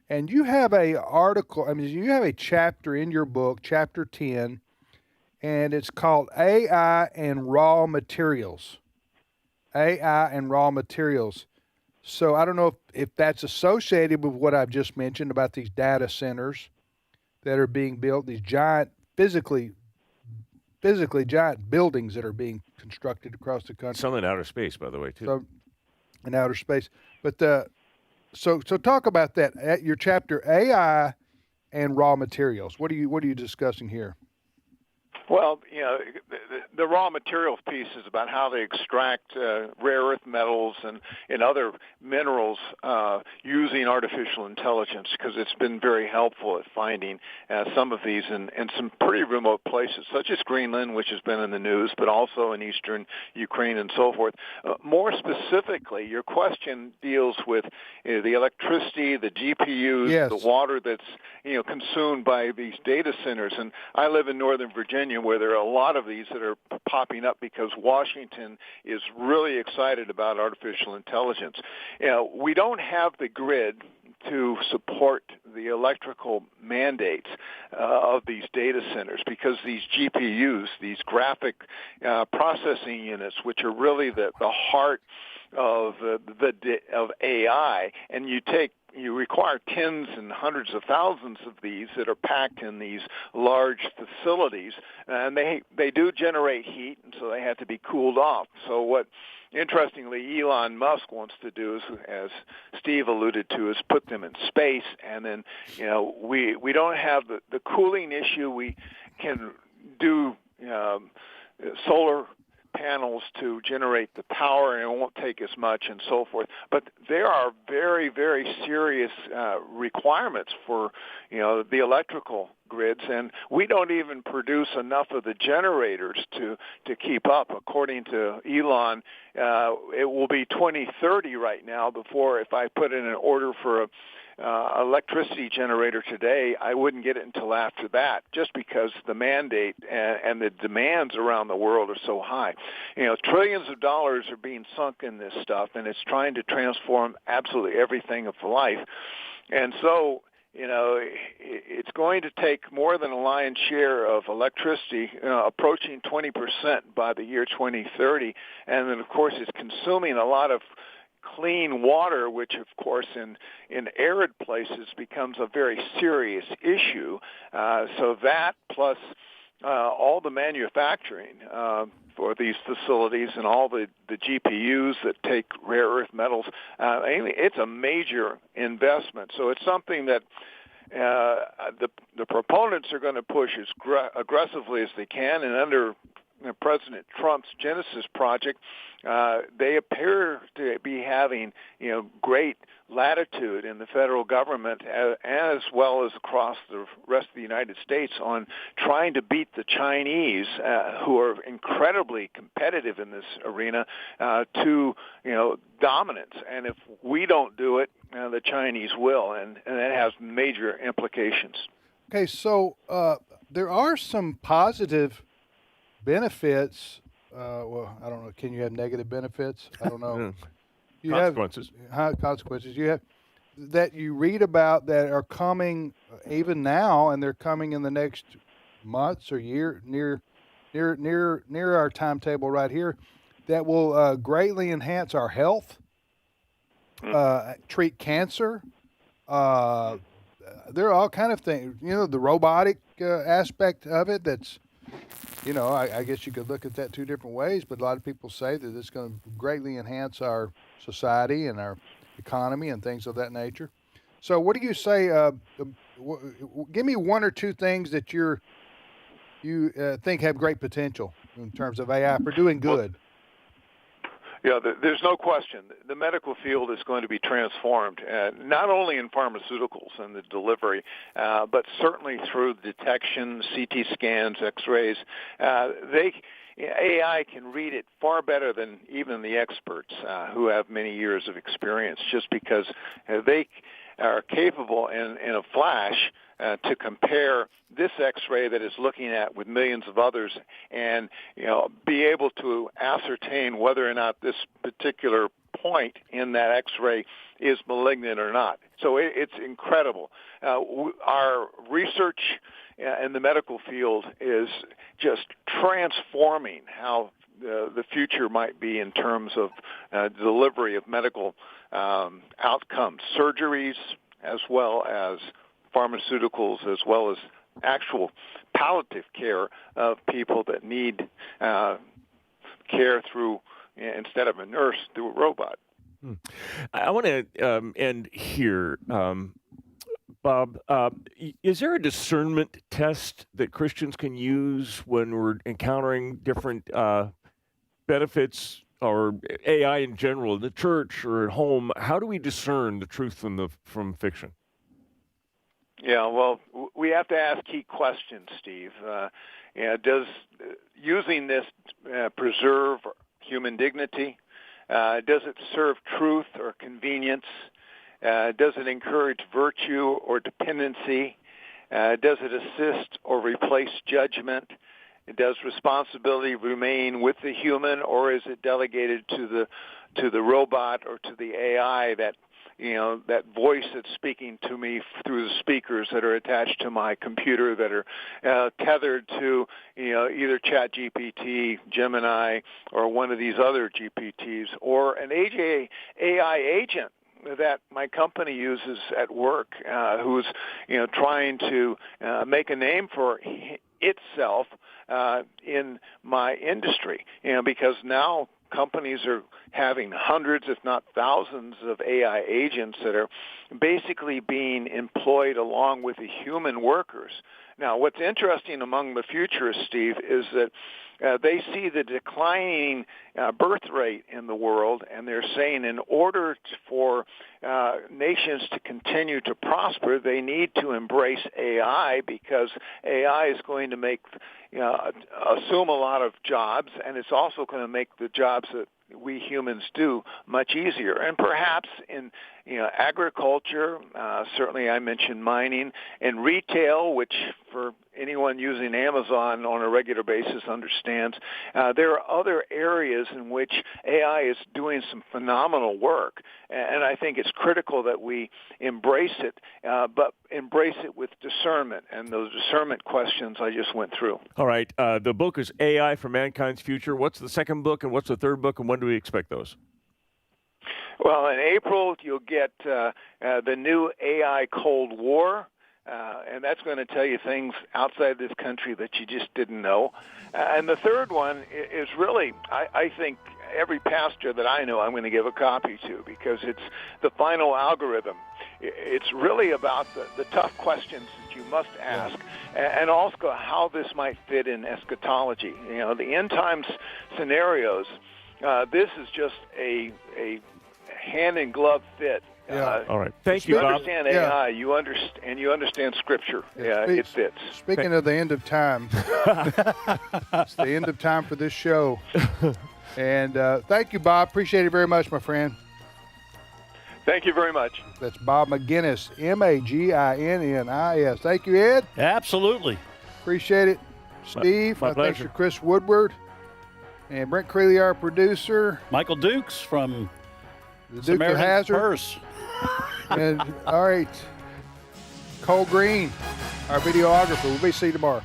And you have you have a chapter in your book, chapter 10, and it's called AI and Raw Materials. AI and Raw Materials. So I don't know if that's associated with what I've just mentioned about these data centers that are being built, these giant, physically giant buildings that are being constructed across the country. Some in outer space, by the way, too. So, in outer space. But so talk about that at your chapter, AI and Raw Materials. What are you discussing here? Well, the raw materials piece is about how they extract rare earth metals and other minerals using artificial intelligence, because it's been very helpful at finding some of these in some pretty remote places, such as Greenland, which has been in the news, but also in eastern Ukraine and so forth. More specifically, your question deals with the electricity, the GPUs, yes, the water that's consumed by these data centers. And I live in Northern Virginia, where there are a lot of these that are popping up because Washington is really excited about artificial intelligence. We don't have the grid to support the electrical mandates of these data centers, because these GPUs, these graphic processing units, which are really the heart of AI, and you require tens and hundreds of thousands of these that are packed in these large facilities, and they do generate heat, and so they have to be cooled off. So what, interestingly, Elon Musk wants to do is, as Steve alluded to, is put them in space, and then we don't have the cooling issue. We can do solar panels to generate the power, and it won't take as much and so forth. But there are very, very serious requirements for the electrical grids, and we don't even produce enough of the generators to keep up. According to Elon, it will be 2030 right now before, if I put in an order for a electricity generator today, I wouldn't get it until after that, just because the mandate and the demands around the world are so high. Trillions of dollars are being sunk in this stuff, and it's trying to transform absolutely everything of life. And so, it's going to take more than a lion's share of electricity, approaching 20% by the year 2030. And then, of course, it's consuming a lot of clean water, which of course in arid places becomes a very serious issue. So that plus all the manufacturing for these facilities and all the GPUs that take rare earth metals, it's a major investment. So it's something that the proponents are going to push as aggressively as they can, and under President Trump's Genesis project, they appear to be having, great latitude in the federal government as well as across the rest of the United States on trying to beat the Chinese, who are incredibly competitive in this arena, to dominance. And if we don't do it, the Chinese will, and that has major implications. Okay, so there are some positive benefits. Well, I don't know. Can you have negative benefits? I don't know. You consequences. Consequences. You have that you read about that are coming even now, and they're coming in the next months or year near our timetable right here. That will greatly enhance our health, treat cancer. There are all kind of things. The robotic aspect of it. That's I guess you could look at that two different ways, but a lot of people say that it's going to greatly enhance our society and our economy and things of that nature. So what do you say? Give me one or two things that you think have great potential in terms of AI for doing good. Yeah, there's no question. The medical field is going to be transformed, not only in pharmaceuticals and the delivery, but certainly through detection, CT scans, X-rays. AI can read it far better than even the experts who have many years of experience, just because they are capable in a flash to compare this X-ray that is looking at with millions of others, and be able to ascertain whether or not this particular point in that X-ray is malignant or not. So it's incredible. Our research in the medical field is just transforming how the future might be in terms of delivery of medical outcomes, surgeries, as well as pharmaceuticals, as well as actual palliative care of people that need care through, instead of a nurse, through a robot. I want to end here. Bob, is there a discernment test that Christians can use when we're encountering different benefits or AI in general, in the church or at home? How do we discern the truth from fiction? Yeah, well, we have to ask key questions, Steve. Does using this preserve human dignity? Does it serve truth or convenience? Does it encourage virtue or dependency? Does it assist or replace judgment? Does responsibility remain with the human, or is it delegated to the robot or to the AI that voice that's speaking to me through the speakers that are attached to my computer that are tethered to either ChatGPT, Gemini, or one of these other GPTs, or an AI agent that my company uses at work, who's trying to make a name for itself in my industry, because now companies are having hundreds, if not thousands, of AI agents that are basically being employed along with the human workers. Now, what's interesting among the futurists, Steve, is that they see the declining birth rate in the world, and they're saying in order for nations to continue to prosper, they need to embrace AI, because AI is going to assume a lot of jobs, and it's also going to make the jobs that we humans do much easier. And perhaps in agriculture, certainly I mentioned mining, and retail, which for anyone using Amazon on a regular basis understands, there are other areas in which AI is doing some phenomenal work. And I think it's critical that we embrace it, but embrace it with discernment, and those discernment questions I just went through. All right. The book is AI for Mankind's Future. What's the second book, and what's the third book, and when do we expect those? Well, in April, you'll get the new AI Cold War, and that's going to tell you things outside this country that you just didn't know. And the third one is really, I think, every pastor that I know I'm going to give a copy to, because it's the final algorithm. It's really about the tough questions that you must ask, and also how this might fit in eschatology. You know, the end times scenarios. This is just a hand-in-glove fit. All right. Thank you, You Bob. understand AI. You understand Scripture. It fits. Speaking of the end of time, it's the end of time for this show. And thank you, Bob. Appreciate it very much, my friend. Thank you very much. That's Bob McGinnis, MAGINNIS. Thank you, Ed. Absolutely. Appreciate it. Steve, my thanks pleasure. to Chris Woodward. And Brent Creeley, our producer. Michael Dukes from The Duke of Samaritan Hazard. Purse. And, all right, Cole Green, our videographer. We'll see you tomorrow.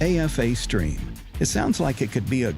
AFA Stream. It sounds like it could be a